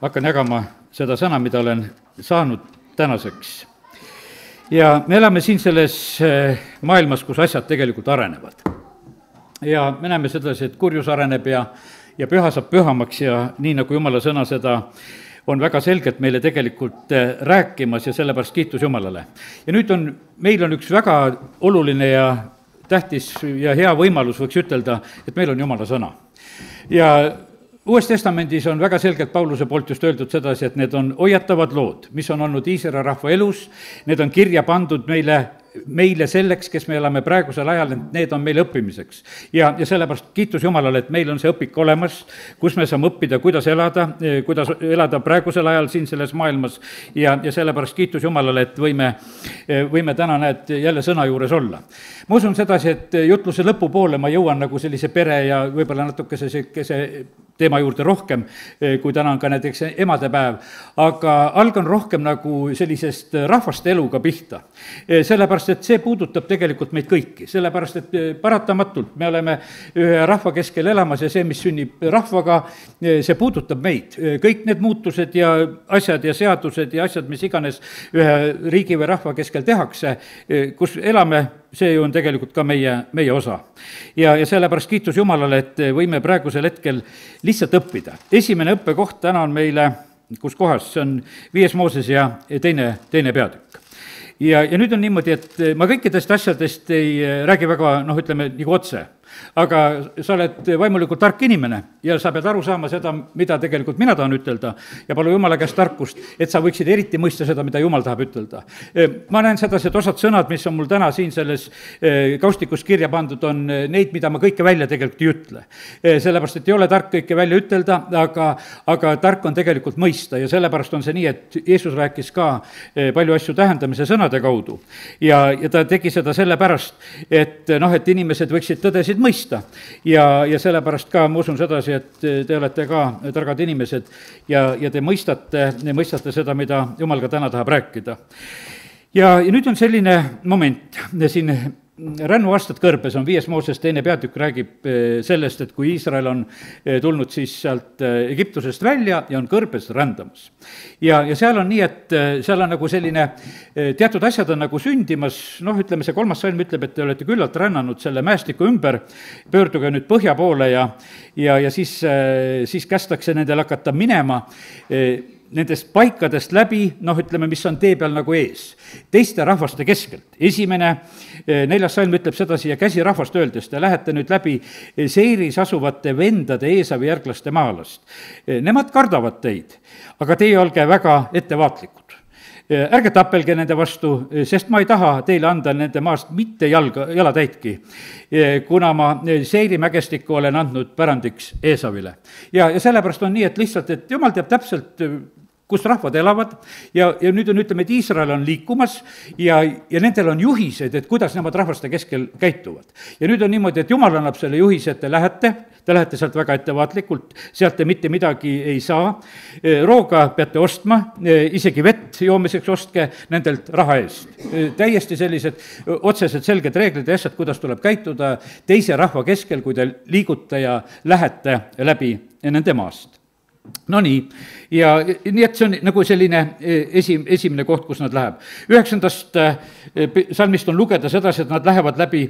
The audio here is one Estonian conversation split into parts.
hakkan jagama seda sõna, mida olen saanud tänaseks. ja me elame siin selles maailmas, kus asjad tegelikult arenevad. ja me näeme sedasi, et kurjus areneb ja püha saab pühamaks ja nii, nagu Jumala sõna seda on väga selgelt meile tegelikult rääkimas ja sellepärast kiitus Jumalale. Ja nüüd meil on üks väga oluline ja tähtis ja hea võimalus, võiks ütelda, et meil on Jumala sõna. Ja Uues Testamendis on väga selgelt Pauluse poolt just öeldud sedasi, et need on hoiatavad lood, mis on olnud Iisraeli rahva elus, need on kirja pandud meile selleks, kes me elame praegusel ajal, need on meile õppimiseks. Ja sellepärast kiitus Jumalale, et meil on see õpik olemas, kus me saame õppida, kuidas elada praegusel ajal siin selles maailmas ja sellepärast kiitus Jumalale, et võime täna, jälle sõna juures olla. Ma usun sedasi, et jutluse lõpupoole ma jõuan nagu sellise pere ja võib-olla natukese teema juurde rohkem, kui täna on ka näiteks emadepäev, aga algan rohkem nagu sellisest rahvaste eluga pihta. Sellepärast, et see puudutab tegelikult meid kõiki, sellepärast, et paratamatult me oleme ühe rahva keskel elamas ja see, mis sünnib rahvaga, see puudutab meid. Kõik need muutused ja asjad ja seadused ja asjad, mis iganes ühe riigi või rahva keskel tehakse, kus elame, see ju on tegelikult ka meie osa. Ja sellepärast kiitus Jumalale, et võime praegusel hetkel lihtsalt õppida. Esimene õppekoht täna on meile, kus kohas, see on 5. Mooses ja teine peatükk. Ja nüüd on niimoodi, et ma kõikidest asjadest ei räägi väga, ütleme, nagu otse. Aga sa oled vaimulikult tark inimene ja sa pead aru saama seda, mida tegelikult mina tahan ütelda ja palu Jumala käest tarkust, et sa võiksid eriti mõista seda, mida Jumal tahab ütelda. Ma näen sedasi, et osad sõnad, mis on mul täna siin selles kaustikus kirja pandud, on neid, mida ma kõike välja tegelikult ei ütle. Sellepärast, et ei ole tark kõike välja ütelda, aga tark on tegelikult mõista ja sellepärast on see nii, et Jeesus rääkis ka palju asju tähendamise sõnade kaudu ja ta tegi seda sellepärast, et inimesed võiksid tõdesid mõista ja sellepärast ka ma usun sedasi, et te olete ka targad inimesed ja te mõistate seda, mida Jumal ka täna tahab rääkida. Ja nüüd on selline moment siin rännuaastad kõrbes on 5. Mooses 2. peatükk räägib sellest, et kui Iisrael on tulnud siis sealt Egiptusest välja ja on kõrbes rändamas. Ja seal on nii, et seal on nagu selline, teatud asjad on nagu sündimas, ütleme see 3. salm ütleb, et te olete küllalt rännanud selle mäestiku ümber, pöörduge nüüd põhja poole ja siis kästakse nendel hakata minema nendest paikadest läbi, ütleme, mis on tee peal nagu ees, teiste rahvaste keskelt. Esimene 4. salm ütleb sedasi ja käsi rahvast öeldes, te lähete nüüd läbi Seiris asuvate vendade Eesavi järglaste maalast. Nemad kardavad teid, aga teie olge väga ettevaatlikud. Ärge tapelge nende vastu, sest ma ei taha teile anda nende maast mitte jalatäitki, kuna ma Seiri mägestikku olen andnud pärandiks Eesavile. Ja sellepärast on nii, et lihtsalt, et Jumal teab täpselt, kus rahvad elavad ja nüüd on, ütleme, et Iisrael on liikumas ja nendel on juhised, et kuidas nemad rahvaste keskel käituvad. Ja nüüd on niimoodi, et Jumal annab selle juhise, et te lähete sealt väga ettevaatlikult, sealt te mitte midagi ei saa, rooga peate ostma, isegi vett joomiseks ostke nendelt raha eest. Täiesti sellised otsesed selged reeglid ja asjad, kuidas tuleb käituda teise rahva keskel, kui te liigute ja lähete läbi nende maast. No nii, ja nii, et see on nagu selline esimene koht, kus nad läheb. 9. salmist on lugeda sedasi, et nad lähevad läbi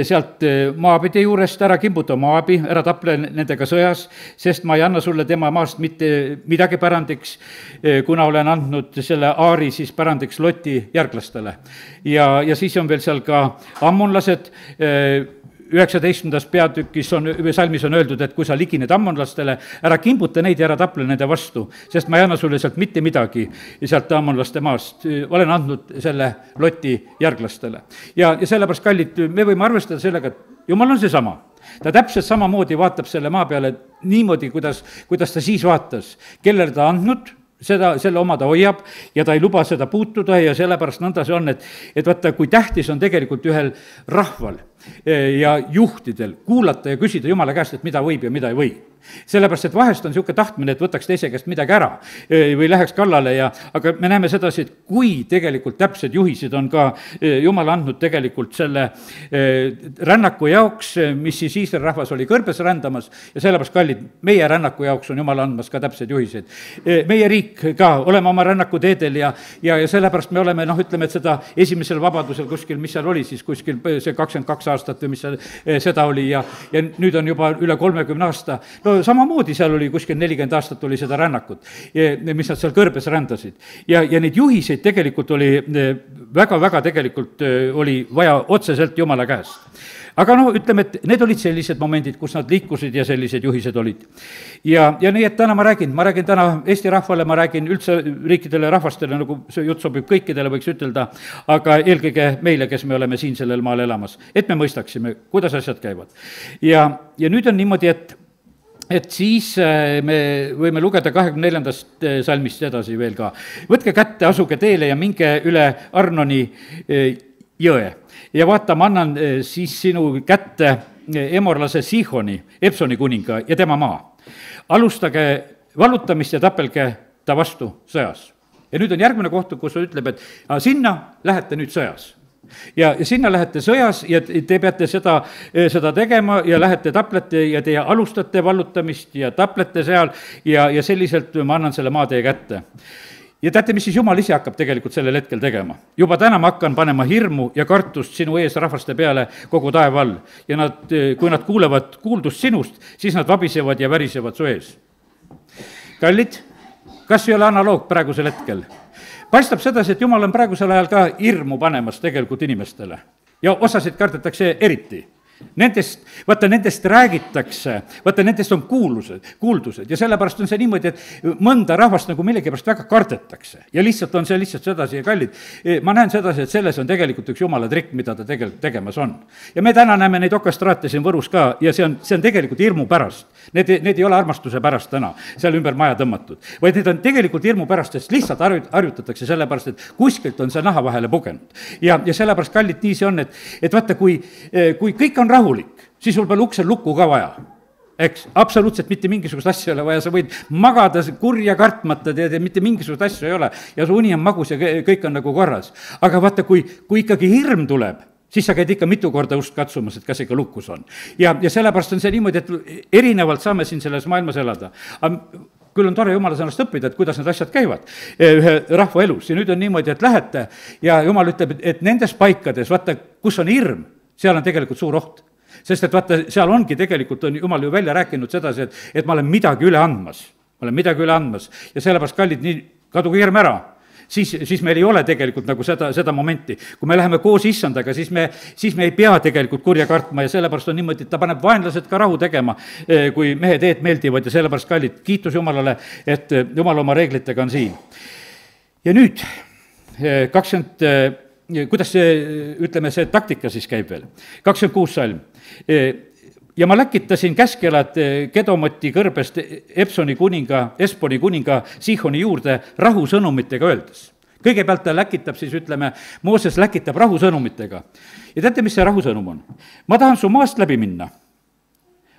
sealt Moabide juurest, ära kimbuta Moabi, ära taple nendega sõjas, sest ma ei anna sulle tema maast mitte midagi pärandiks, kuna olen andnud selle Aari siis pärandiks Loti järglastele. Ja siis on veel seal ka ammonlased, 19. peatükis salmis on öeldud, et kui sa ligined ammonlastele, ära kimbuta neid ja ära taple nende vastu, sest ma ei anna sulle sealt mitte midagi sealt ammonlaste maast. Olen andnud selle Loti järglastele. Ja sellepärast, kallid, me võime arvestada sellega, et Jumal on seesama. Ta täpselt samamoodi vaatab selle maa peale niimoodi, kuidas ta siis vaatas, kellele ta andnud, selle oma ta hoiab ja ta ei luba seda puutuda ja sellepärast nõnda see on, et vaata, kui tähtis on tegelikult ühel rahval ja juhtidel kuulata ja küsida Jumala käest, et mida võib ja mida ei või. sellepärast, et vahest on niisugune tahtmine, et võtaks teise käest midagi ära või läheks kallale aga me näeme sedasi, et kui tegelikult täpsed juhised on ka Jumal andnud tegelikult selle rännaku jaoks, mis siis Iisraeli rahvas oli kõrbes rändamas ja sellepärast, kallid, meie rännaku jaoks on Jumal andmas ka täpsed juhised. Meie riik ka, oleme oma rännakuteedel ja sellepärast me oleme, ütleme, et seda esimesel vabadusel kuskil, mis seal oli siis kuskil see 22 aastat või mis seda oli ja nüüd on juba üle 30 aasta. No samamoodi seal oli kuskil 40 aastat oli seda rännakut, mis nad seal kõrbes rändasid. Ja neid juhiseid tegelikult oli väga-väga tegelikult oli vaja otseselt Jumala käest. Aga ütleme, et need olid sellised momendid, kus nad liikusid ja sellised juhised olid. Ja nii, et täna ma räägin täna Eesti rahvale, ma räägin üldse riikidele, rahvastele, nagu see jutt sobib kõikidele, võiks ütelda, aga eelkõige meile, kes me oleme siin sellel maal elamas, et me mõistaksime, kuidas asjad käivad. Ja nüüd on niimoodi, et siis me võime lugeda 24. salmist edasi veel ka. Võtke kätte, asuge teele ja minge üle Arnoni jõe. Ja vaata, ma annan siis sinu kätte emorlase Sihoni, Epsoni kuninga ja tema maa. Alustage vallutamist ja tapelge ta vastu sõjas. Ja nüüd on järgmine koht, kus ütleb, et sinna lähete nüüd sõjas. Ja sinna lähete sõjas ja te peate seda tegema ja lähete taplete ja teie alustate vallutamist ja taplete seal ja selliselt ma annan selle maa teie kätte. Ja teate, mis siis Jumal ise hakkab tegelikult sellel hetkel tegema? Juba täna ma hakkan panema hirmu ja kartust sinu ees rahvaste peale kogu taeva all. Ja kui nad kuulevad kuuldust sinust, siis nad vabisevad ja värisevad su ees. Kallid, kas ei ole analoog praegusel hetkel? Paistab sedasi, et Jumal on praegusel ajal ka hirmu panemas tegelikult inimestele. Ja osasid kardetakse eriti. Nendest räägitakse, nendest on kuuldused ja sellepärast on see niimoodi, et mõnda rahvast nagu millegipärast väga kardetakse ja lihtsalt on see lihtsalt sedasi ja kallid. Ma näen sedasi, et selles on tegelikult üks Jumala trikk, mida ta tegelikult tegemas on. Ja me täna näeme neid okastraate siin Võrus ka ja see on tegelikult hirmu pärast. Need ei ole armastuse pärast täna, seal ümber maja tõmmatud, vaid need on tegelikult hirmu pärast, sest lihtsalt harjutatakse sellepärast, et kuskilt on see naha vahele pugenud. Ja sellepärast, kallid, nii see on, et vaata, kui kõik on rahulik, siis sul pole uksel lukku ka vaja. Eks, absoluutselt mitte mingisugust asja ei ole vaja, sa võid magada kurja kartmata, mitte mingisugust asja ei ole ja su uni on magus ja kõik on nagu korras. Aga vaata, kui ikkagi hirm tuleb, siis sa käid ikka mitu korda ust katsumas, et kas ikka lukus on. Ja sellepärast on see niimoodi, et erinevalt saame siin selles maailmas elada. Küll on tore Jumala sõnast õppida, et kuidas need asjad käivad ühe rahva elus. Ja nüüd on niimoodi, et lähete ja Jumal ütleb, et nendes paikades, vaata, kus on hirm, seal on tegelikult suur oht. Sest et vaata, seal ongi tegelikult, on Jumal ju välja rääkinud sedasi, et ma olen midagi üle andmas. Ja sellepärast, kallid, nii kaduge hirm ära. Siis meil ei ole tegelikult nagu seda momenti. Kui me läheme koos issandaga, siis me ei pea tegelikult kurja kartma ja sellepärast on niimoodi, et ta paneb vaenlased ka rahu tegema, kui mehe teed meeldivad ja sellepärast, kallid, kiitus Jumalale, et Jumal oma reeglitega on siin. Ja nüüd 20 kuidas see, ütleme, see taktika siis käib veel? 26 salm. Ja ma läkitasin käskelad Kedomoti kõrbest Epsoni kuninga Sihoni juurde rahusõnumitega öeldes. Kõigepealt ta läkitab siis, ütleme, Mooses läkitab rahusõnumitega. Ja teate, mis see rahusõnum on? Ma tahan su maast läbi minna.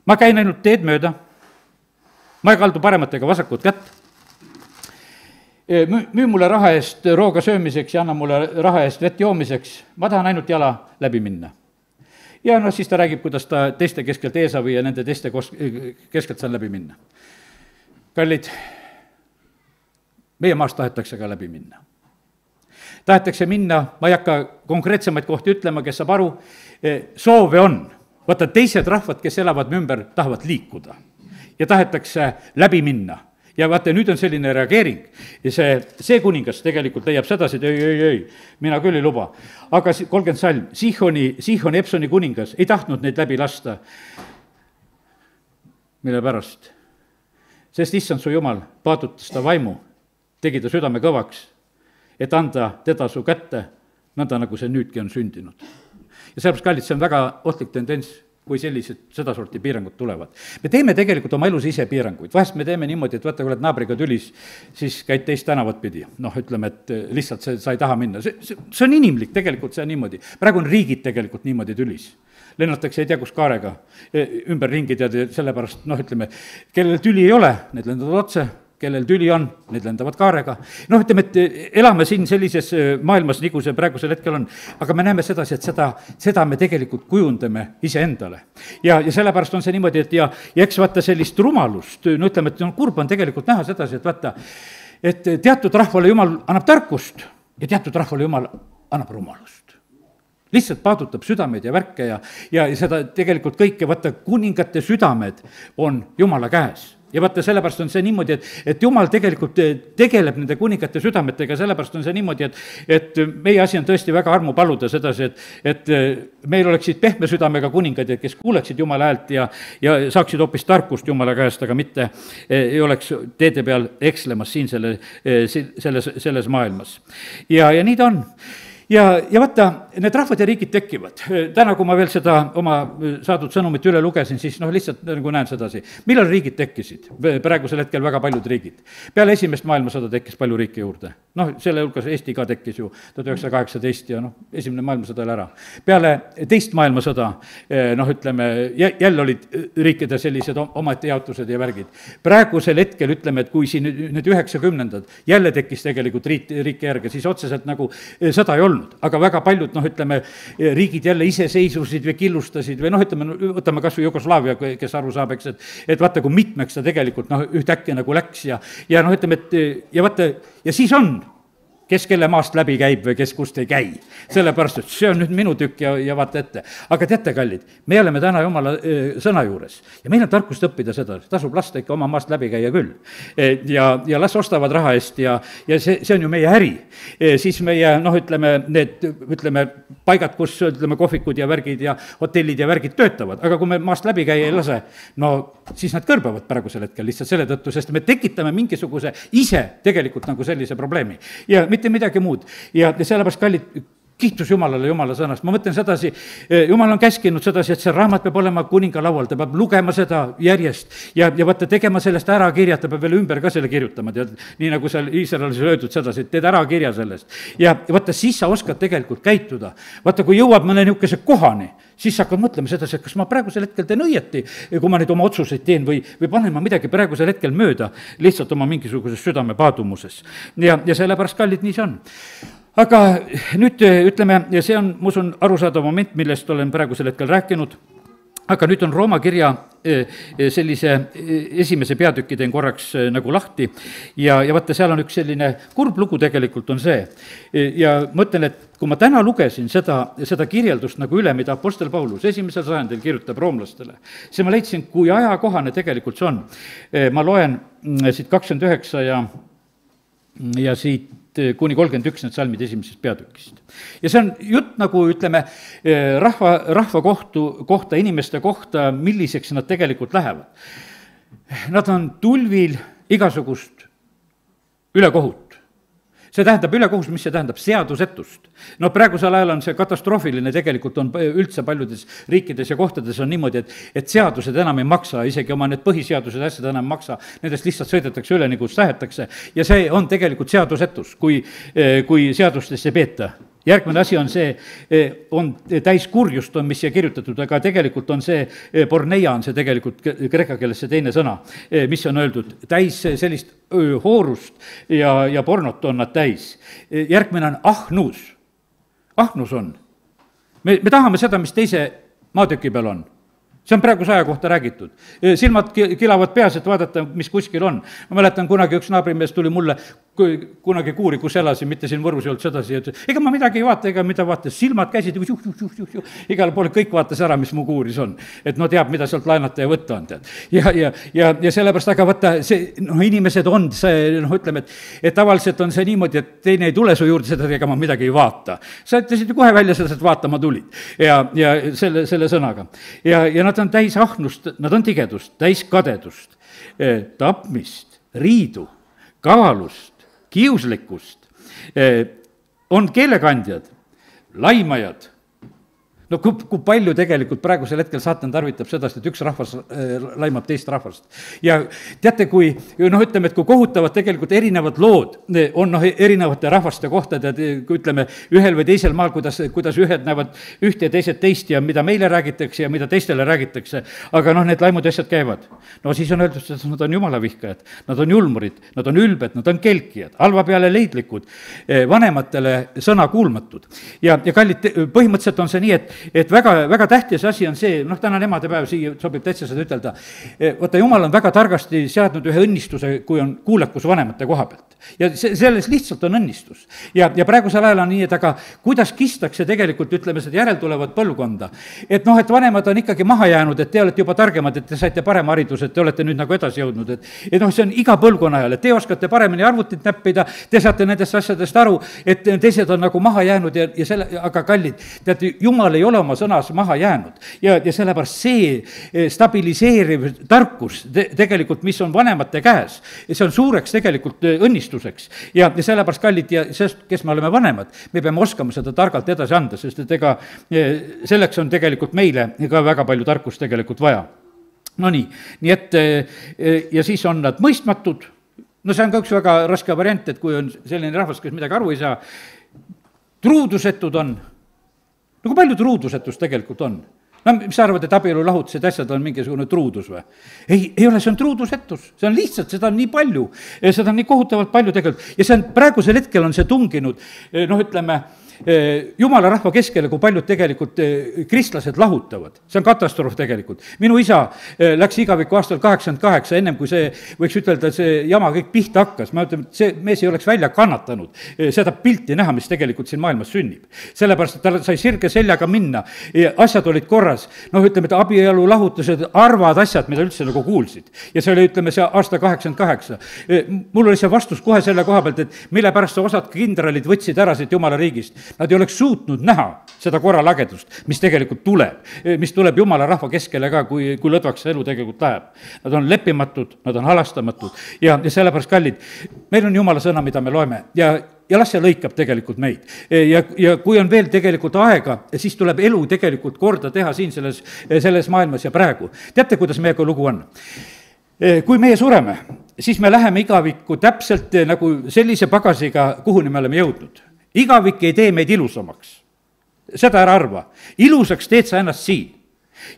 Ma käin ainult teed mööda. Ma ei kaldu paremat ega vasakut kätt. Müü mulle raha eest rooga söömiseks ja anna mulle raha eest vett joomiseks. Ma tahan ainult jala läbi minna. Ja siis ta räägib, kuidas ta teiste keskelt Eesavi ja nende teiste keskelt saan läbi minna. Kallid, meie maast tahetakse ka läbi minna. Tahetakse minna, ma ei hakka konkreetsemaid kohti ütlema, kes saab aru, soove on. Vaata, teised rahvad, kes elavad ümber, tahavad liikuda ja tahetakse läbi minna. Ja vaata, nüüd on selline reageering ja see kuningas tegelikult leiab sedasi, et ei, mina küll ei luba. Aga 30 salm, Sihoni Epsoni kuningas ei tahtnud neid läbi lasta. Mille pärast? Sest issand su Jumal paadutas ta vaimu, tegi ta südame kõvaks, et anda teda su kätte, nõnda nagu see nüüdki on sündinud. Ja sellepärast, kallid, see on väga ohtlik tendents, kui sellised sedasorti piirangud tulevad. Me teeme tegelikult oma elus ise piiranguid. Vahest me teeme niimoodi, et vaata, kui oled naabriga tülis, siis käid teist tänavat pidi. Ütleme, et lihtsalt sa ei taha minna. See on inimlik, tegelikult see on niimoodi. Praegu on riigid tegelikult niimoodi tülis. lennatakse ei tea kus kaarega ümberringi, tead, sellepärast ütleme, kellel tüli ei ole, need lendavad otse, kellel tüli on, need lendavad kaarega. Ütleme, et elame siin sellises maailmas, nagu see praegusel hetkel on, aga me näeme sedasi, et seda me tegelikult kujundame iseendale. Ja sellepärast on see niimoodi, et ja eks vaata sellist rumalust, ütleme, et kurb on tegelikult näha sedasi, et vaata, et teatud rahvale Jumal annab tarkust ja teatud rahvale Jumal annab rumalust. Lihtsalt paadutab südameid ja värke ja seda tegelikult kõike, vaata, kuningate südamed on Jumala käes. Ja vaata, sellepärast on see niimoodi, et Jumal tegelikult tegeleb nende kuningate südametega, sellepärast on see niimoodi, et meie asi on tõesti väga armu paluda sedasi, et meil oleksid pehme südamega kuningad, kes kuuleksid Jumala häält ja saaksid hoopis tarkust Jumala käest, aga mitte ei oleks teede peal ekslemas siin selles maailmas. Ja nii ta on. Ja vaata, need rahvad ja riigid tekivad. Täna, kui ma veel seda oma saadud sõnumit üle lugesin, siis lihtsalt nagu näen sedasi. Millal riigid tekkisid? Praegusel hetkel väga paljud riigid. Peale esimest maailmasõda tekkis palju riike juurde. Selle hulgas Eesti ka tekkis ju 1918 ja esimene maailmasõda oli ära. Peale teist maailmasõda, ütleme, jälle olid riikide sellised omaette jaotused ja värgid. Praegusel hetkel ütleme, et kui siin need 90-ndad jälle tekkis tegelikult riike järge, siis otseselt nagu sõda ei olnud. Aga väga paljud, ütleme, riigid jälle iseseisvusid või killustasid või ütleme, võtame kas või Jugoslaavia, kes aru saab, eks, et vaata, kui mitmeks ta tegelikult ühtäkki nagu läks ja ütleme, et ja vaata, ja siis on, kes kelle maast läbi käib või kes kust ei käi. Sellepärast, et see on nüüd minu tükk ja vaata ette. Aga teate, kallid, me oleme täna Jumala sõna juures ja meil on tarkust õppida seda, tasub lasta ikka oma maast läbi käia küll. Ja las ostavad raha eest ja see on ju meie äri. Siis meie, ütleme, paigad, kus, kohvikud ja värgid ja hotellid ja värgid töötavad, aga kui me maast läbi käia ei lase, siis nad kõrbavad praegusel hetkel lihtsalt selle tõttu, sest me tekitame mingisuguse ise tegelikult nagu sellise probleemi. Ja mitte midagi muud. Ja sellepärast, kallid, kiitus Jumalale Jumala sõnast. Ma mõtlen sedasi, Jumal on käskinud sedasi, et see raamat peab olema kuninga laual, ta peab lugema seda järjest ja vaata, tegema sellest ära kirja, ta peab veel ümber ka selle kirjutama, tead, nii nagu seal Iisraelis öeldud sedasi, et teed ära kirja sellest. Ja vaata, siis sa oskad tegelikult käituda. Vaata, kui jõuab mõne niisuguse kohani, siis sa hakkad mõtlema sedasi, et kas ma praegusel hetkel teen õieti, kui ma neid oma otsuseid teen või panen ma midagi praegusel hetkel mööda, lihtsalt oma mingisuguses südame paadumuses. Ja sellepärast, kallid, nii see on. Aga nüüd ütleme, ja see on, ma usun, arusaadav moment, millest olen praegusel hetkel rääkinud, aga nüüd on Rooma kirja sellise esimese peatüki teen korraks nagu lahti ja vaata, seal on üks selline kurb lugu tegelikult on see. Ja mõtlen, et kui ma täna lugesin seda kirjeldust nagu üle, mida apostel Paulus 1. sajandil kirjutab roomlastele, siis ma leidsin, kui ajakohane tegelikult see on. Ma loen siit 29 ja siit kuni 31 need salmid esimesest peatükist. Ja see on jutt nagu, ütleme, rahva kohta, inimeste kohta, milliseks nad tegelikult lähevad. Nad on tulvil igasugust ülekohut. See tähendab ülekohus, mis see tähendab? Seadusetust. Praegusel ajal on see katastroofiline, tegelikult on üldse paljudes riikides ja kohtades on niimoodi, et seadused enam ei maksa, isegi oma need põhiseadused asjad enam ei maksa, nendest lihtsalt sõidetakse üle, nagu tahetakse, ja see on tegelikult seadusetus, kui seadustesse ei peeta. Järgmine asi on see, on täis kurjust, on mis siia kirjutatud, aga tegelikult on see, porneia on see tegelikult kreeka keeles see teine sõna, mis on öeldud, täis sellist hoorust ja pornot on nad täis. Järgmine on ahnus. Ahnus on. Me tahame seda, mis teise maatüki peal on. See on praeguse aja kohta räägitud. Silmad kilavad peas, et vaadata, mis kuskil on. Ma mäletan, kunagi üks naabrimees tuli mulle kunagi kuuri, kus elasin, mitte siin Võrus ei olnud sedasi, et ega ma midagi ei vaata, ega mida vaata, silmad käisid, igale poole kõik vaatas ära, mis mu kuuris on. Et teab, mida sealt laenata ja võtta on, tead. Ja sellepärast, aga vaata, see, inimesed on see, ütleme, et tavaliselt on see niimoodi, et teine ei tule su juurde seda, ega ma midagi ei vaata. Sa ütlesid ju kohe välja seda, et vaatama tulid. Ja selle sõnaga. Ja nad on täis ahnust, nad on tigedust, täis kadedust, tapmist, riidu, kaalust, kiuslikkust, on keelekandjad, laimajad, no kui palju tegelikult praegusel hetkel saatan tarvitab sedasi, et üks rahvas laimab teist rahvast. Ja teate, kui ütleme, et kui kohutavad tegelikult erinevad lood on erinevate rahvaste kohta, kui ütleme ühel või teisel maal, kuidas ühed näevad ühte ja teised teist ja mida meile räägitakse ja mida teistele räägitakse, aga need laimud asjad käivad. No siis on öeldud, et nad on jumala vihkajad, nad on julmurid, nad on ülbed, nad on kelkijad, halva peale leidlikud, vanematele sõna kuulmatud. Ja kallid, põhimõtteliselt on see nii, et väga, väga tähtis asi on see, täna on emadepäev, siia sobib täitsa seda ütelda, vaata, jumal on väga targasti seadnud ühe õnnistuse, kui on kuulekus vanemate koha pealt. Ja selles lihtsalt on õnnistus. Ja praegusel ajal on nii, et aga kuidas kistakse tegelikult, ütleme, seda järeltulevat põlvkonda. Et vanemad on ikkagi maha jäänud, et te olete juba targemad, et te saite parema hariduse, et te olete nüüd nagu edasi jõudnud, et see on iga põlvkonna ajal, et te oskate paremini arvutit näppida, te saate nendest asjadest aru, et teised on nagu maha jäänud ja aga kallid, teate, jumal ei ole oma sõnas maha jäänud ja sellepärast see stabiliseeriv tarkus tegelikult, mis on vanemate käes, see on suureks tegelikult õnnistuseks ja sellepärast kallid ja sest, kes me oleme vanemad, me peame oskama seda targalt edasi anda, sest et ega selleks on tegelikult meile ka väga palju tarkust tegelikult vaja. No nii et ja siis on nad mõistmatud, see on ka üks väga raske variant, et kui on selline rahvas, kes midagi aru ei saa, truudusetud on. Kui palju truudusetust tegelikult on? Mis sa arvad, et abielu lahutused asjad on mingisugune truudus või? Ei ole, see on truudusetus, see on lihtsalt, seda on nii palju, seda on nii kohutavalt palju tegelikult ja see on praegusel hetkel on see tunginud, ütleme, jumala rahva keskele, kui paljud tegelikult kristlased lahutavad. See on katastroof tegelikult. Minu isa läks igaviku aastal 88, ennem kui see, võiks ütelda, see jama kõik pihta hakkas. Ma ütlen, et see mees ei oleks välja kannatanud seda pilti näha, mis tegelikult siin maailmas sünnib. Sellepärast, et ta sai sirge seljaga minna ja asjad olid korras. Ütleme, et abielu lahutused, arvad asjad, mida üldse nagu kuulsid. Ja see oli, ütleme, see aasta 88. Mul oli see vastus kohe selle koha pealt, et mille pärast osad kindralid võtsid ära siit jumala riigist. Nad ei oleks suutnud näha seda korralagedust, mis tegelikult tuleb, mis tuleb jumala rahva keskele ka, kui lõdvaks elu tegelikult läheb. Nad on leppimatud, nad on halastamatud ja sellepärast kallid, meil on jumala sõna, mida me loeme ja las see lõikab tegelikult meid. Ja kui on veel tegelikult aega, siis tuleb elu tegelikult korda teha siin selles maailmas ja praegu. Teate, kuidas meiega lugu on? Kui meie sureme, siis me läheme igavikku täpselt nagu sellise pagasiga, kuhuni me oleme jõudnud. Igavik ei tee meid ilusamaks. Seda ära arva. Ilusaks teed sa ennast siin.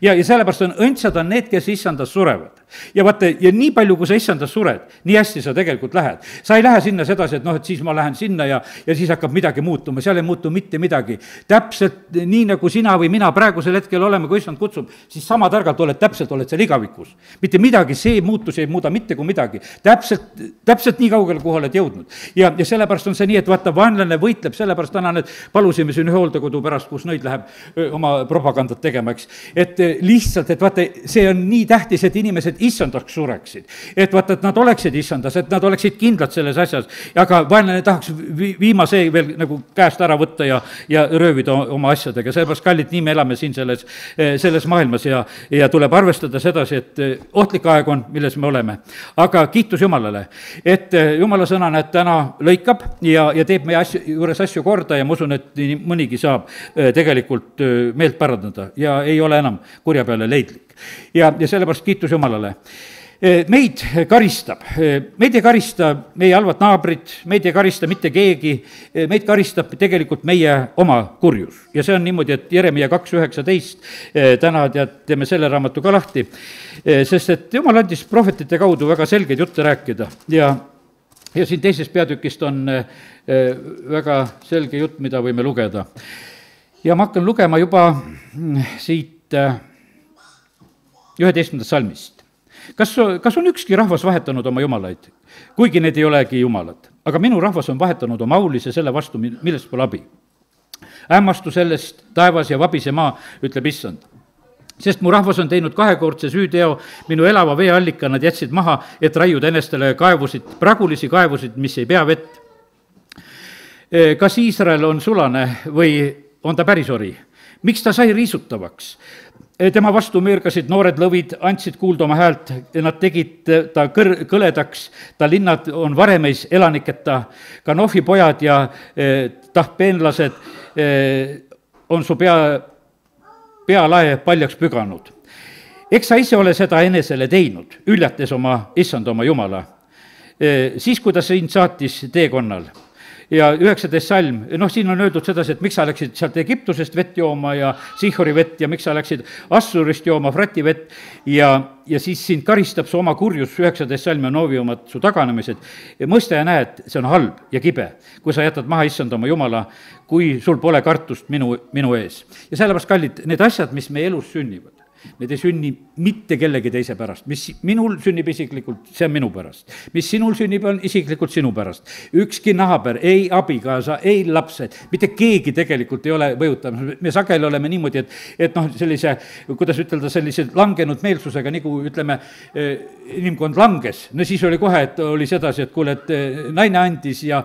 Ja sellepärast on õndsad on need, kes issandas surevad. Ja vaata, ja nii palju, kui sa issandas sured, nii hästi sa tegelikult lähed. Sa ei lähe sinna sedasi, et et siis ma lähen sinna ja siis hakkab midagi muutuma, seal ei muutu mitte midagi. Täpselt nii, nagu sina või mina praegusel hetkel oleme, kui issand kutsub, siis sama targalt oled seal igavikus. Mitte midagi, see muutus ei muuda mitte kui midagi. Täpselt nii kaugele, kuhu oled jõudnud. Ja sellepärast on see nii, et vaata, vaenlane võitleb, sellepärast täna palusime siin ühe hooldekodu pärast, kus nõid läheb oma propagandat tegema, eks. Et lihtsalt, et vaata, see on nii tähtis, et inimesed issandaks sureksid. Et vaata, et nad oleksid issandas, et nad oleksid kindlad selles asjas, aga vaenlane tahaks viimase veel nagu käest ära võtta ja röövida oma asjadega. Sellepärast kallid, nii me elame siin selles maailmas ja tuleb arvestada sedasi, et ohtlik aeg on, milles me oleme. Aga kiitus Jumalale, et Jumala sõna näed täna lõikab ja teeb meie juures asju korda ja ma usun, et mõnigi saab tegelikult meelt parandada ja ei ole enam kurja peale leidlik. Ja sellepärast kiitus Jumalale. Meid karistab, meid ei karista meie halvad naabrid, meid ei karista mitte keegi, meid karistab tegelikult meie oma kurjus. Ja see on niimoodi, et Jeremia 2.19, täna teeme selle raamatu ka lahti, sest et Jumal andis prohvetite kaudu väga selgeid jutte rääkida ja siin teises peatükist on väga selge jutt, mida võime lugeda. Ja ma hakkan lugema juba siit 11. salmist. Kas on ükski rahvas vahetanud oma jumalaid, kuigi need ei olegi jumalad? Aga minu rahvas on vahetanud oma aulise selle vastu, millest pole abi. Ämmastu sellest taevas ja vabise maa, ütleb issand. Sest mu rahvas on teinud kahekordse süüteo, minu elava veeallika nad jätsid maha, et raiuda enestele kaevusid, pragulisi kaevusid, mis ei pea vett. Kas Iisrael on sulane või on ta pärisori? Miks ta sai riisutavaks? Tema vastu mürgasid noored lõvid, andsid kuulda oma häält, nad tegid ta kõledaks, ta linnad on varemeis elaniketa, ka Nohvi pojad ja tahpeenlased on su pea pealae paljaks püganud. Eks sa ise ole seda enesele teinud, üljates oma issand, oma Jumala, siis, kui ta sind saatis teekonnal. Ja 19 salm, siin on öeldud sedasi, et miks sa läksid sealt Egiptusest vett jooma ja Sihori vett ja miks sa läksid Assurist jooma Frati vett ja siis sind karistab su oma kurjus, 19 salm ja nooviumad su taganemised. Mõista ja näed, see on halb ja kibe, kui sa jätad maha issand oma Jumala, kui sul pole kartust minu ees. Ja sellepärast, kallid, need asjad, mis meie elus sünnivad, need ei sünni mitte kellegi teise pärast, mis minul sünnib isiklikult, see on minu pärast. Mis sinul sünnib, on isiklikult sinu pärast. Ükski naaber, ei abikaasa, ei lapsed, mitte keegi tegelikult ei ole mõjutamas. Me sageli oleme niimoodi, et sellise, kuidas ütelda, sellise langenud meelsusega, nagu ütleme, inimkond langes. No siis oli kohe, et oli sedasi, et kuule, et naine andis ja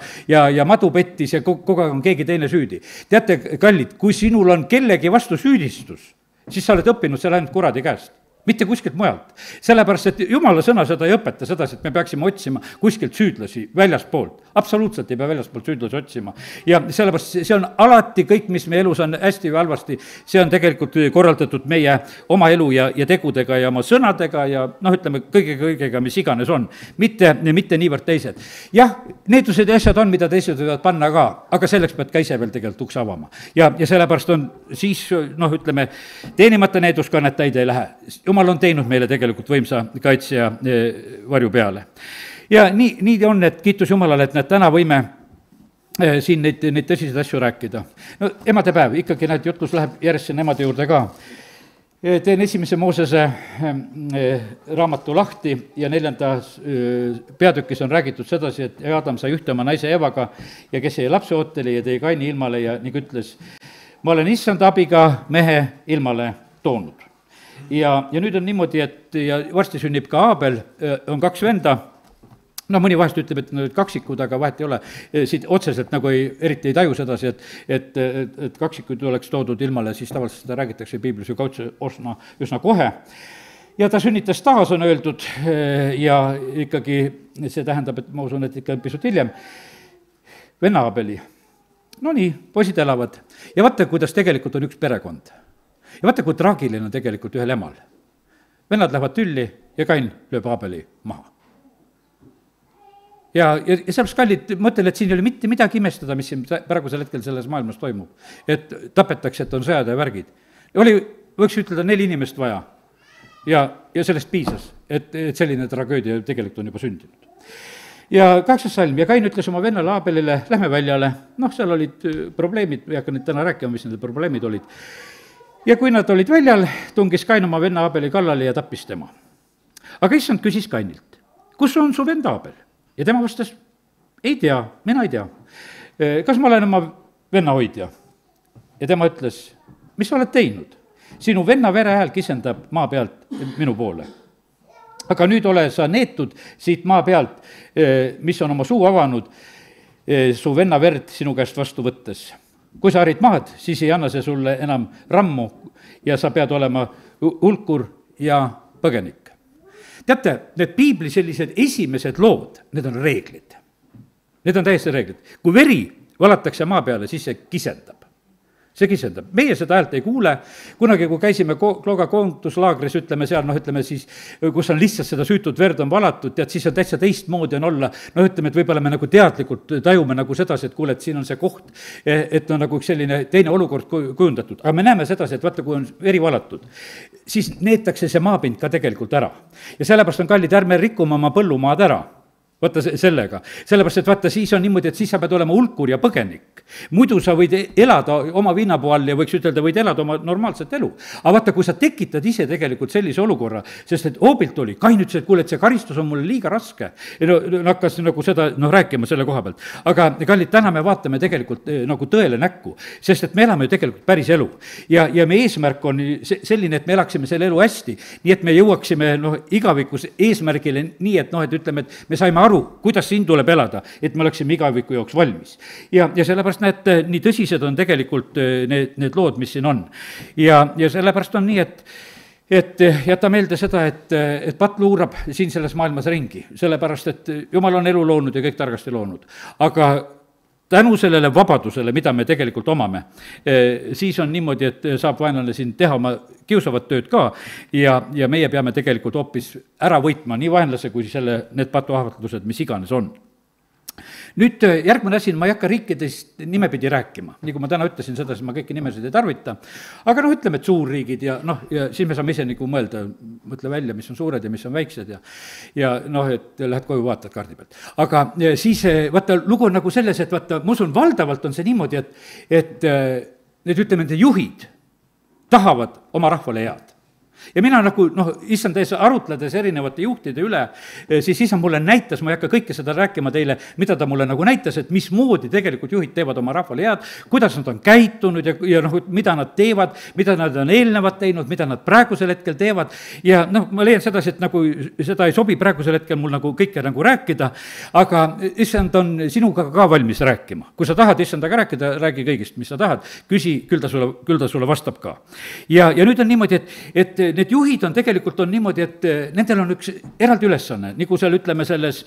madu pettis ja kogu aeg on keegi teine süüdi. Teate, kallid, kui sinul on kellegi vastu süüdistus, siis sa oled õppinud selle ainult kuradi käest, mitte kuskilt mujalt. Sellepärast, et Jumala sõna seda ei õpeta sedasi, et me peaksime otsima kuskilt süüdlasi väljaspoolt. Absoluutselt ei pea väljaspoolt süüdlasi otsima. Ja sellepärast see on alati kõik, mis meie elus on hästi või halvasti, see on tegelikult korraldatud meie oma elu ja tegudega ja oma sõnadega ja ütleme, kõigega, mis iganes on. Mitte niivõrd teised. Jah, needused ja asjad on, mida teised võivad panna ka, aga selleks pead ka ise veel tegelikult uks avama. Ja sellepärast on siis, ütleme, teenimata needuskannet täide ei lähe. Jumal on teinud meile tegelikult võimsa kaitsja varju peale. Ja nii on, et kiitus Jumalale, et täna võime siin neid tõsiseid asju rääkida. No emadepäev, ikkagi jutlus läheb järjest sinna emade juurde ka. Teen 1. Moosese raamatu lahti ja 4. peatükis on räägitud sedasi, et Adam sai ühte oma naise Evaga ja kes jäi lapse ootele ja tõi Kaini ilmale ja nagu ütles, ma olen issand abiga mehe ilmale toonud. Ja nüüd on niimoodi, et ja varsti sünnib ka Aabel, on 2 venda, mõni vahest ütleb, et need kaksikud, aga vahet ei ole, siit otseselt nagu eriti ei taju sedasi, et kaksikud oleks toodud ilmale, siis tavaliselt seda räägitakse piiblis ju kaudse üsna kohe. Ja ta sünnitas taas, on öeldud, ja ikkagi see tähendab, et ma usun, et ikka pisut hiljem, venna Aabeli. No nii, poisid elavad. Ja vaata, kuidas tegelikult on üks perekond. Ja vaata, kui traagiline on tegelikult ühel emal. Vennad lähevad tülli ja Kain lööb Aabeli maha. Ja sellepärast, kallid, mõtlen, et siin ei ole mitte midagi imestada, mis siin praegusel hetkel selles maailmas toimub. Et tapetakse, et on sõjad ja värgid. Võiks ütelda 4 inimest vaja ja sellest piisas, et selline tragöödia tegelikult on juba sündinud. Ja 8. salm ja Kain ütles oma vennale Aabelile, lähme väljale, seal olid probleemid, ei hakka nüüd täna rääkima, mis need probleemid olid. Ja kui nad olid väljal, tungis Kain oma venna Aabeli kallale ja tappis tema. Aga issand küsis Kainilt, kus on su vend Aabel? Ja tema vastas, ei tea, mina ei tea. Kas ma olen oma venna hoidja? Ja tema ütles, mis sa oled teinud? Sinu venna verehääl kisendab maa pealt minu poole. Aga nüüd ole sa neetud siit maa pealt, mis on oma suu avanud, su venna verd sinu käest vastu võttes. Kui sa harid maad, siis ei anna see sulle enam rammu ja sa pead olema hulkur ja põgenik. Teate, need piibli sellised esimesed lood, need on reeglid. Need on täiesti reeglid. Kui veri valatakse maa peale, siis see kisendab. See kisendab. Meie seda häält ei kuule. Kunagi, kui käisime Klooga koonduslaagris, ütleme seal, ütleme siis, kus on lihtsalt seda süütud verd on valatud, tead, siis on täitsa teistmoodi on olla. Ütleme, et võib-olla me nagu teadlikult tajume nagu sedasi, et kuule, et siin on see koht, et on nagu selline teine olukord kujundatud. Aga me näeme sedasi, et vaata, kui on veri valatud, siis neetakse see maapind ka tegelikult ära. Ja sellepärast on kallid, ärme rikkuma oma põllumaad ära. Vaata sellega, sellepärast, et vaata, siis on niimoodi, et siis sa pead olema hulkur ja põgenik. Muidu sa võid elada oma viinapuu all ja võiks ütelda, võid elada oma normaalset elu. Aga vaata, kui sa tekitad ise tegelikult sellise olukorra, sest et hoobilt oli, Kain ütles, et kuule, et see karistus on mulle liiga raske. Ja hakkas nagu seda rääkima selle koha pealt. Aga kallid, täna me vaatame tegelikult nagu tõele näkku, sest et me elame ju tegelikult päris elu. Ja meie eesmärk on selline, et me elaksime selle elu hästi, nii et me jõuaksime igavikus eesmärgile nii, et ütleme, et me saime aru, kuidas siin tuleb elada, et me oleksime igaviku jooks valmis. Ja sellepärast näete, nii tõsised on tegelikult need lood, mis siin on. Ja sellepärast on nii, et jäta meelde seda, et patt luurab siin selles maailmas ringi, sellepärast, et Jumal on elu loonud ja kõik targasti loonud. Aga tänu sellele vabadusele, mida me tegelikult omame, siis on niimoodi, et saab vaenlane siin teha oma kiusavat tööd ka ja meie peame tegelikult hoopis ära võitma nii vaenlase kui need patuahvatlused, mis iganes on. Nüüd järgmine asi, ma ei hakka riikidest nimepidi rääkima, nii kui ma täna ütlesin seda, siis ma kõiki nimesid ei tarvita, aga ütleme, et suurriigid ja siis me saame ise nagu mõelda, mõtle välja, mis on suured ja mis on väiksed ja et lähed koju, vaatad kaardi pealt. Aga siis vaata, lugu on nagu selles, et vaata, ma usun, valdavalt on see niimoodi, et need, ütleme, nende juhid tahavad oma rahvale head. Ja mina nagu, issand ees arutledes erinevate juhtide üle, siis issand mulle näitas, ma ei hakka kõike seda rääkima teile, mida ta mulle nagu näitas, et mismoodi tegelikult juhid teevad oma rahvale head, kuidas nad on käitunud ja mida nad teevad, mida nad on eelnevalt teinud, mida nad praegusel hetkel teevad. Ja ma leian sedasi, et nagu seda ei sobi praegusel hetkel mul nagu kõike nagu rääkida, aga issand on sinuga ka valmis rääkima. Kui sa tahad issandaga rääkida, räägi kõigist, mis sa tahad, küsi, küll ta sulle vastab ka. Ja nüüd on niimoodi, et need juhid on tegelikult on niimoodi, et nendel on üks eraldi ülesanne, nagu seal ütleme selles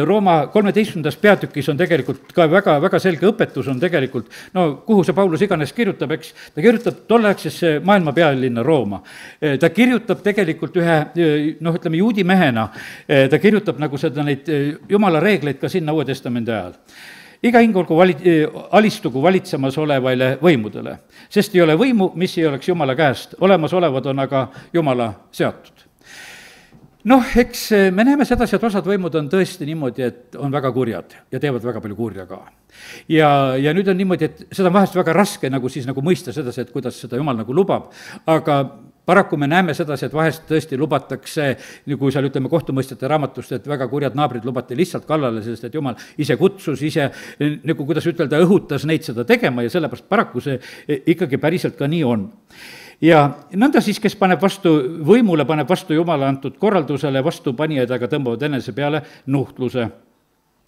Rooma 13. peatükis on tegelikult ka väga, väga selge õpetus on tegelikult, kuhu see Paulus iganes kirjutab, eks, ta kirjutab tolleaegsesse maailma pealinna Rooma. Ta kirjutab tegelikult ühe, ütleme, juudi mehena, ta kirjutab nagu seda neid jumala reegleid ka sinna Uue Testamendi ajal. Iga hing olgu alistugu valitsemas olevale võimudele, sest ei ole võimu, mis ei oleks Jumala käest, olemasolevad on aga Jumala seatud. Eks me näeme sedasi, et osad võimud on tõesti niimoodi, et on väga kurjad ja teevad väga palju kurja ka. Ja nüüd on niimoodi, et seda on vahest väga raske nagu siis nagu mõista sedasi, et kuidas seda Jumal nagu lubab, aga paraku me näeme sedasi, et vahest tõesti lubatakse, nagu seal ütleme kohtumõistjate raamatust, et väga kurjad naabrid lubati lihtsalt kallale, sest et Jumal ise kutsus, ise nagu kuidas ütelda, õhutas neid seda tegema ja sellepärast paraku see ikkagi päriselt ka nii on. Ja nõnda siis, kes paneb vastu võimule, paneb vastu Jumala antud korraldusele, vastupanijad aga tõmbavad enese peale nuhtluse.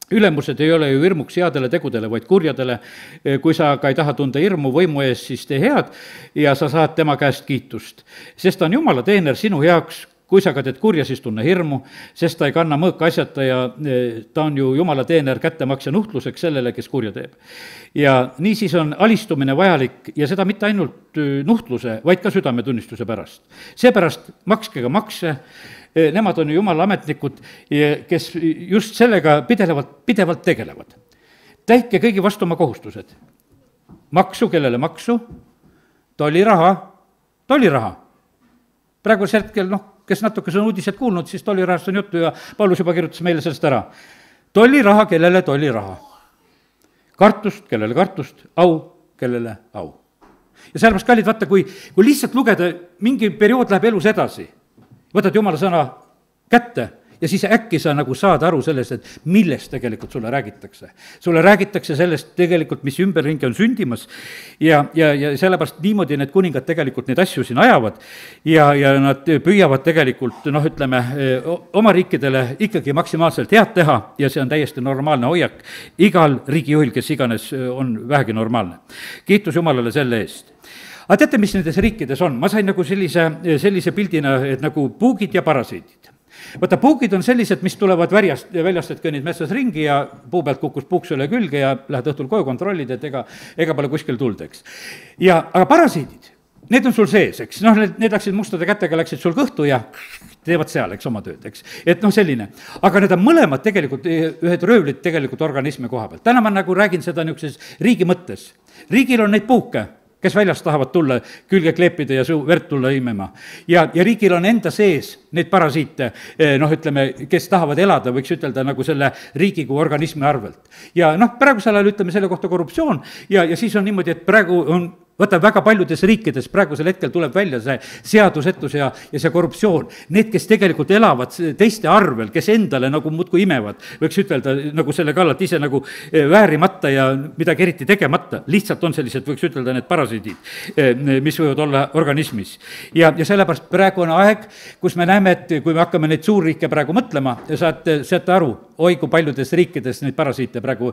Ülemused ei ole ju hirmuks headele tegudele, vaid kurjadele. Kui sa aga ei taha tunda hirmu võimu ees, siis tee head ja sa saad tema käest kiitust. Sest ta on Jumala teener sinu heaks, kui sa ka teed kurja, siis tunne hirmu, sest ta ei kanna mõõka asjata ja ta on ju Jumala teener kättemaksja nuhtluseks sellele, kes kurja teeb. Ja niisiis on alistumine vajalik ja seda mitte ainult nuhtluse, vaid ka südametunnistuse pärast. Seepärast makske ka makse, nemad on ju Jumala ametnikud, kes just sellega pidevalt tegelevad. Täitke kõigi vastu oma kohustused. Maksu, kellele maksu, tolliraha. Praegu hetkel, kes natuke on uudised kuulnud, siis tollirahast on juttu ja Paulus juba kirjutas meile sellest ära. Tolliraha, kellele tolliraha. Kartust, kellele kartust, au, kellele au. Ja sellepärast, kallid, vaata, kui lihtsalt lugeda, mingi periood läheb elus edasi, võtad Jumala sõna kätte ja siis äkki sa nagu saad aru sellest, et millest tegelikult sulle räägitakse. Sulle räägitakse sellest tegelikult, mis ümberringi on sündimas ja sellepärast niimoodi need kuningad tegelikult neid asju siin ajavad ja nad püüavad tegelikult, ütleme, oma riikidele ikkagi maksimaalselt head teha ja see on täiesti normaalne hoiak igal riigijuhil, kes iganes on vähegi normaalne. Kiitus Jumalale selle eest. Aga teate, mis nendes riikides on? Ma sain nagu sellise pildina, et nagu puugid ja parasiidid. Vaata, puugid on sellised, mis tulevad väljast, et kõnnid metsas ringi ja puu pealt kukkus puuks üle külge ja lähed õhtul koju kontrollid, et ega pole kuskil tuld, eks. Aga parasiidid, need on sul sees, eks, need läksid mustade kätega, läksid sul kõhtu ja teevad seal, eks, oma tööd, eks. Et selline. Aga need on mõlemad tegelikult, ühed röövlid tegelikult organismi koha pealt. Täna ma nagu räägin seda niisuguses riigi mõttes. Riigil on neid puuke, kes väljast tahavad tulla, külge kleepida ja verd tulla imema. Ja riigil on enda sees neid parasiite, ütleme, kes tahavad elada, võiks ütelda nagu selle riigi kui organismi arvelt. Ja praegusel ajal ütleme selle kohta korruptsioon ja siis on niimoodi, et praegu on võta väga paljudes riikides praegusel hetkel tuleb välja see seadusetus ja see korruptsioon. Need, kes tegelikult elavad teiste arvel, kes endale nagu muudkui imevad, võiks ütelda nagu selle kallalt ise nagu väärimata ja midagi eriti tegemata, lihtsalt on sellised, võiks ütelda, need parasiidid, mis võivad olla organismis. Ja sellepärast praegu on aeg, kus me näeme, et kui me hakkame neid suurriike praegu mõtlema, saate aru, oi kui paljudes riikides neid parasiite praegu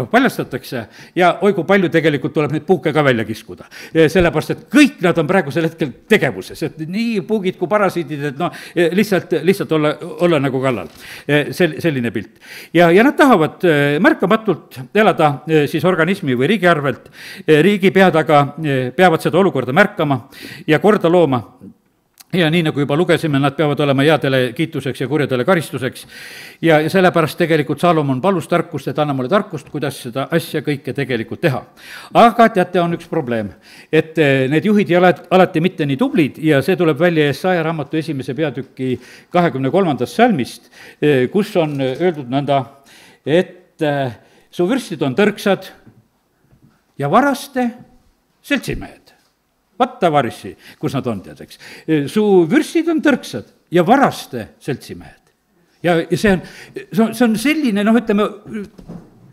paljastatakse ja oi kui palju tegelikult tuleb neid puuke ka välja kiskuda. Sellepärast, et kõik nad on praegusel hetkel tegevuses, et nii puugid kui parasiidid, et noh, lihtsalt olla nagu kallal. Selline pilt. Ja nad tahavad märkamatult elada siis organismi või riigi arvelt, riigi pead aga peavad seda olukorda märkama ja korda looma. Ja nii nagu juba lugesime, nad peavad olema headele kiituseks ja kurjadele karistuseks. Ja sellepärast tegelikult Saalomon palus tarkust, et anna mulle tarkust, kuidas seda asja kõike tegelikult teha. Aga teate, on üks probleem, et need juhid ei ole alati mitte nii tublid ja see tuleb välja Jesaja raamatu 1. peatüki 23. salmist, kus on öeldud nõnda, et su vürstid on tõrksad ja varaste seltsimehed. Vaata varissi, kus nad on, tead, eks. Su vürstid on tõrksad ja varaste seltsimehed. Ja see on selline, noh, ütleme,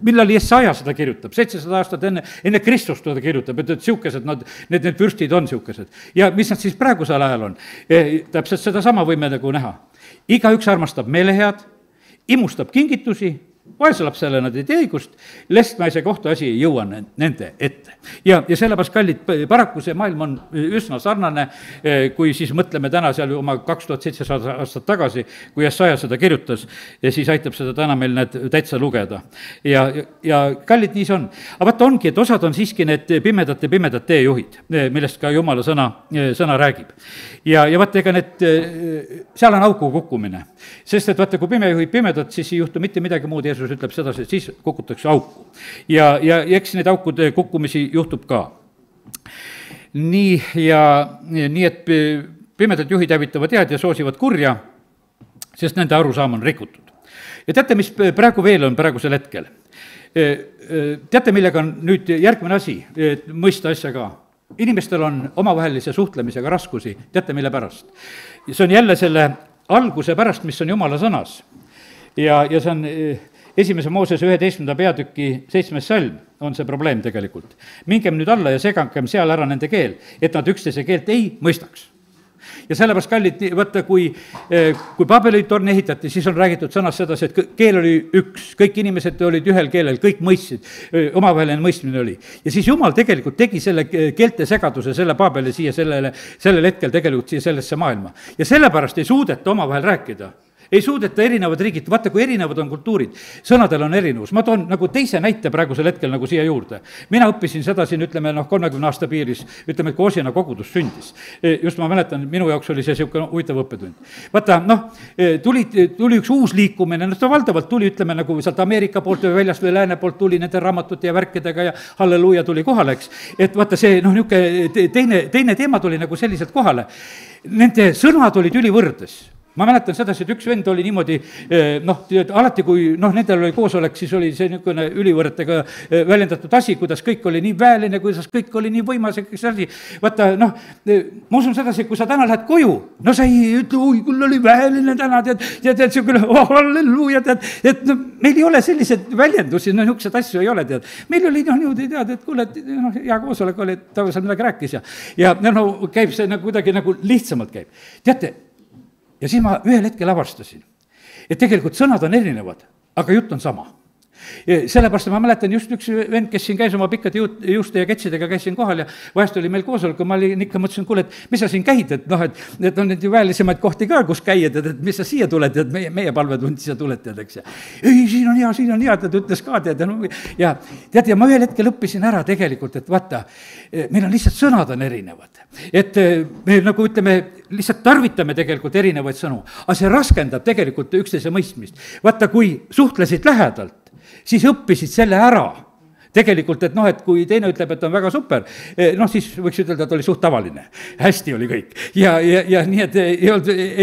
millal Jesaja seda kirjutab, 700 aastat enne Kristust ta kirjutab, et siukesed, need vürstid on siukesed. Ja mis nad siis praegusel ajal on? Täpselt sedasama võime nagu näha. Igaüks armastab meelehead, imustab kingitusi, vaeslapsele nad ei tee õigust, lestnaise kohta asi ei jõua nende ette. Ja sellepärast, kallid, paraku see maailm on üsna sarnane, kui siis mõtleme täna seal oma 2700 aastat tagasi, kui Jesaja seda kirjutas, ja siis aitab seda täna meil need täitsa lugeda. Ja kallid, nii see on. Aga vaata ongi, et osad on siiski need pimedad teejuhid, millest ka Jumala sõna räägib. Ja vaata, ega seal on auku kukkumine. Sest et vaata, kui pime juhib pimedat, siis ei juhtu mitte midagi muud. Jeesus ütleb sedasi, et siis kukutakse auku. Ja eks neid aukude kukkumisi juhtub ka. Nii, et pimedad juhid hävitavad head ja soosivad kurja, sest nende arusaam on rikutud. Ja teate, mis praegu veel on praegusel hetkel? Teate, millega on nüüd järgmine asi, et mõista asja ka? Inimestel on omavahelise suhtlemisega raskusi, teate, mille pärast? See on jälle selle alguse pärast, mis on Jumala sõnas. Ja see on 1. Moosese 11. peatüki 7. salm on see probleem tegelikult. Mingem nüüd alla ja segangem seal ära nende keel, et nad üksteise keelt ei mõistaks. Ja sellepärast, kallid, vaata, kui Babeli torn ehitati, siis on räägitud sõnas sedasi, et keel oli üks, kõik inimesed olid ühel keelel, kõik mõistsid, omavaheline mõistmine oli. Ja siis Jumal tegelikult tegi selle keelte segaduse, selle Babeli siia sellel hetkel tegelikult siia sellesse maailma. Ja sellepärast ei suudeta omavahel rääkida. Ei suudeta erinevad riigid, vaata, kui erinevad on kultuurid, sõnadel on erinevus. Ma toon nagu teise näite praegusel hetkel nagu siia juurde. Mina õppisin seda siin, ütleme, 30 aasta piiris, ütleme, et kui Osina kogudus sündis. Just ma mäletan, minu jaoks oli see siuke huvitav õppetund. Vaata, tuli üks uus liikumine, ta valdavalt tuli, ütleme, nagu sealt Ameerika poolt või väljast või lääne poolt tuli nende raamatute ja värkidega ja halleluuja tuli kohale, eks. Et vaata, see, teine teema tuli nagu selliselt kohale. Nende sõnad olid ülivõrdes. Ma mäletan sedasi, et üks vend oli niimoodi, alati kui, nendel oli koosolek, siis oli see niisugune ülivõrretega väljendatud asi, kuidas kõik oli nii väeline, kuidas kõik oli nii võimas ja kõik see asi. Vaata, ma usun sedasi, kui sa täna lähed koju, sa ei ütle, oi, küll oli väeline täna, tead, see küll, halleluuja, tead, et meil ei ole selliseid väljendusi, niisugused asju ei ole, tead. Meil oli niimoodi, tead, et kuule, hea koosolek oli, et ta seal midagi rääkis ja käib see kuidagi nagu lihtsamalt käib. Teate, ja siis ma ühel hetkel avastasin, et tegelikult sõnad on erinevad, aga jutt on sama. Sellepärast ma mäletan just üks vend, kes siin käis oma pikkade juuste ja ketsidega käis siin kohal ja vahest oli meil koosolek, ma olin ikka mõtlesin, kuule, et mis sa siin käid, et on need ju väelisemaid kohti ka, kus käia, et mis sa siia tuled, et meie palvetund siia tuled, tead, eks. Ei, siin on hea, ta ütles ka, tead, ja tead, ja ma ühel hetkel õppisin ära tegelikult, et vaata, meil on lihtsalt sõnad on erinevad. Et me nagu ütleme, lihtsalt tarvitame tegelikult erinevaid sõnu, aga see raskendab tegelikult üksteise mõistmist. Vaata, kui suhtlesid lähedalt, siis õppisid selle ära. Tegelikult, et kui teine ütleb, et on väga super, siis võiks ütelda, et oli suht tavaline. Hästi oli kõik. Ja nii, et ei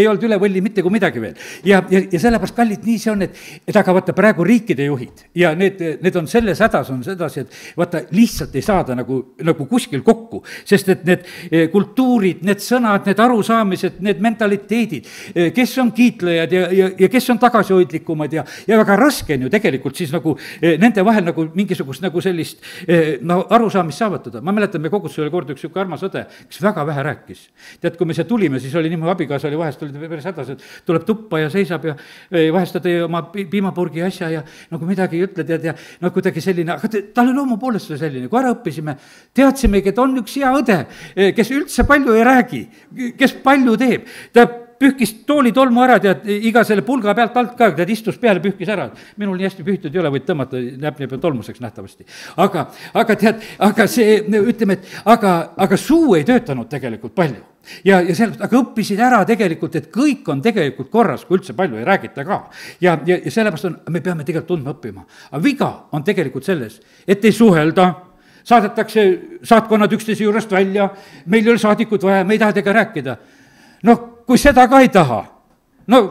olnud üle võlli mitte kui midagi veel. Ja sellepärast, kallid, nii see on, et aga vaata praegu riikide juhid ja need on selles hädas, on sedasi, et vaata lihtsalt ei saada nagu kuskil kokku, sest et need kultuurid, need sõnad, need arusaamised, need mentaliteedid, kes on kiitlejad ja kes on tagasihoidlikumad ja väga raske on ju tegelikult siis nagu nende vahel nagu mingisugust nagu sellist arusaamist saavutada. Ma mäletan, me kogudusel oli kord üks niisugune armas õde, kes väga vähe rääkis. Tead, kui me siia tulime, siis oli niimoodi, abikaasa oli vahest, oli päris hädas, et tuleb tuppa ja seisab ja vahest ta tõi oma piimapurgi asja ja nagu midagi ei ütle, tead, ja no kuidagi selline, aga ta oli loomu poolest selline, kui ära õppisime, teadsimegi, et on üks hea õde, kes üldse palju ei räägi, kes palju teeb, ta pühkis toolitolmu ära, tead, iga selle pulga pealt alt ka, tead, istus peale, pühkis ära. Minul nii hästi pühitud ei ole, võid tõmmata, näeb tolmuseks nähtavasti. Aga tead, aga see, ütleme, et aga suu ei töötanud tegelikult palju. Ja sellepärast, aga õppisid ära tegelikult, et kõik on tegelikult korras, kui üldse palju ei räägita ka. Ja sellepärast me peame tegelikult tundma õppima. Aga viga on tegelikult selles, et ei suhelda, saadetakse saatkonnad üksteise juurest välja, meil ei ole saadikut vaja, me ei taha tega rääkida. Kui seda ka ei taha,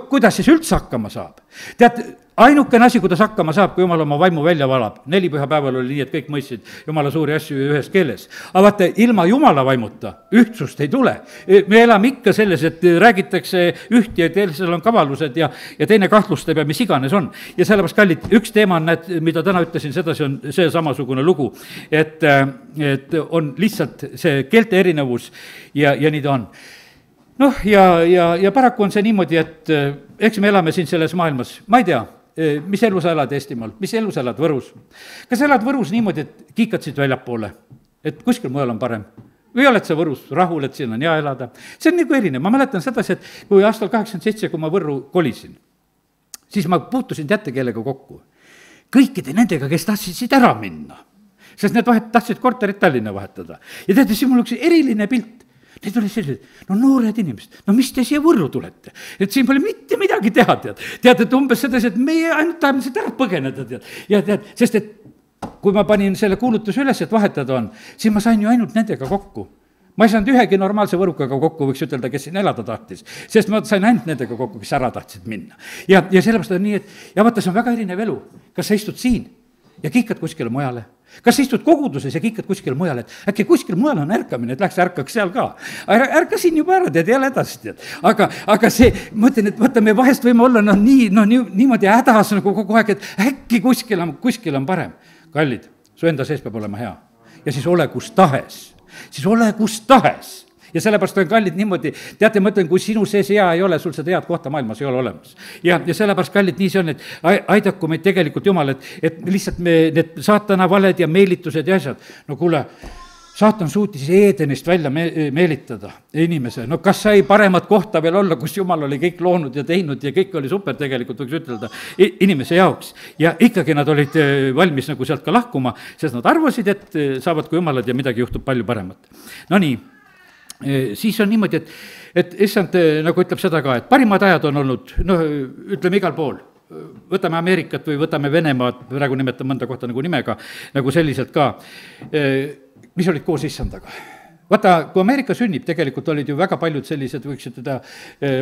kuidas siis üldse hakkama saab? Tead, ainukene asi, kuidas hakkama saab, kui Jumal oma vaimu välja valab, 4 pühapäeval oli nii, et kõik mõistsid Jumala suuri asju ühes keeles. Aga vaata, ilma Jumala vaimuta ühtsust ei tule. Me elame ikka selles, et räägitakse üht ja teisel on kavalused ja teine kahtlustab ja mis iganes on. Ja sellepärast, kallid, üks teema on, mida täna ütlesin, sedasi on see samasugune lugu, et on lihtsalt see keelte erinevus ja nii ta on. Ja paraku on see niimoodi, et eks me elame siin selles maailmas, ma ei tea, mis elu sa elad Eestimaal, mis elu sa elad Võrus. Kas elad Võrus niimoodi, et kiikad siit väljapoole, et kuskil mujal on parem? Või oled sa Võrus rahul, et siin on hea elada? See on nagu erinev, ma mäletan sedasi, et kui aastal 87, kui ma Võrru kolisin, siis ma puutusin teate kellega kokku. Kõikide nendega, kes tahtsid siit ära minna, sest need tahtsid korterit Tallinna vahetada. Ja teate, siin mul üks eriline pilt. Need olid sellised, noored inimesed, mis te siia Võrru tulete? Et siin pole mitte midagi teha, tead. Tead, et umbes sedasi, et meie ainult tahame siit ära põgeneda, tead. Ja tead, sest et kui ma panin selle kuulutuse üles, et vahetada on, siis ma sain ju ainult nendega kokku. Ma ei saanud ühegi normaalse võrukaga kokku, võiks ütelda, kes siin elada tahtis, sest ma sain ainult nendega kokku, kes ära tahtsid minna. Ja sellepärast on nii, et vaata, see on väga erinev elu. Kas sa istud siin ja kiikad kuskile mujale? Kas sa istud koguduses ja kiikad kuskile mujale, et äkki kuskil mujal on ärkamine, et läheks ärkaks seal ka. Ärka siin juba ära, tead, jälle edasi, tead. Aga see, ma ütlen, et vaata, me vahest võime olla niimoodi hädas nagu kogu aeg, et äkki kuskil on parem. Kallid, su enda sees peab olema hea. Ja siis ole kus tahes. Ja sellepärast on kallid niimoodi, teate, ma ütlen, kui sinu sees hea ei ole, sul seda head kohta maailmas ei ole olemas. Ja sellepärast, kallid, nii see on, et aidaku meid tegelikult Jumal, et lihtsalt need saatana valed ja meelitused ja asjad, kuule, saatan suutis Eedenist välja meelitada inimese. Kas sai paremat kohta veel olla, kus Jumal oli kõik loonud ja teinud ja kõik oli super tegelikult, võiks ütelda, inimese jaoks. Ja ikkagi nad olid valmis nagu sealt ka lahkuma, sest nad arvasid, et saavad kui Jumalad ja midagi juhtub palju paremat. Nii. Siis on niimoodi, et issand nagu ütleb seda ka, et parimad ajad on olnud, ütleme igal pool. Võtame Ameerikat või võtame Venemaad, praegu nimetan mõnda kohta nagu nimega, nagu selliselt ka, mis olid koos issandaga. Vaata, kui Ameerika sünnib, tegelikult olid ju väga paljud sellised, võiksid teda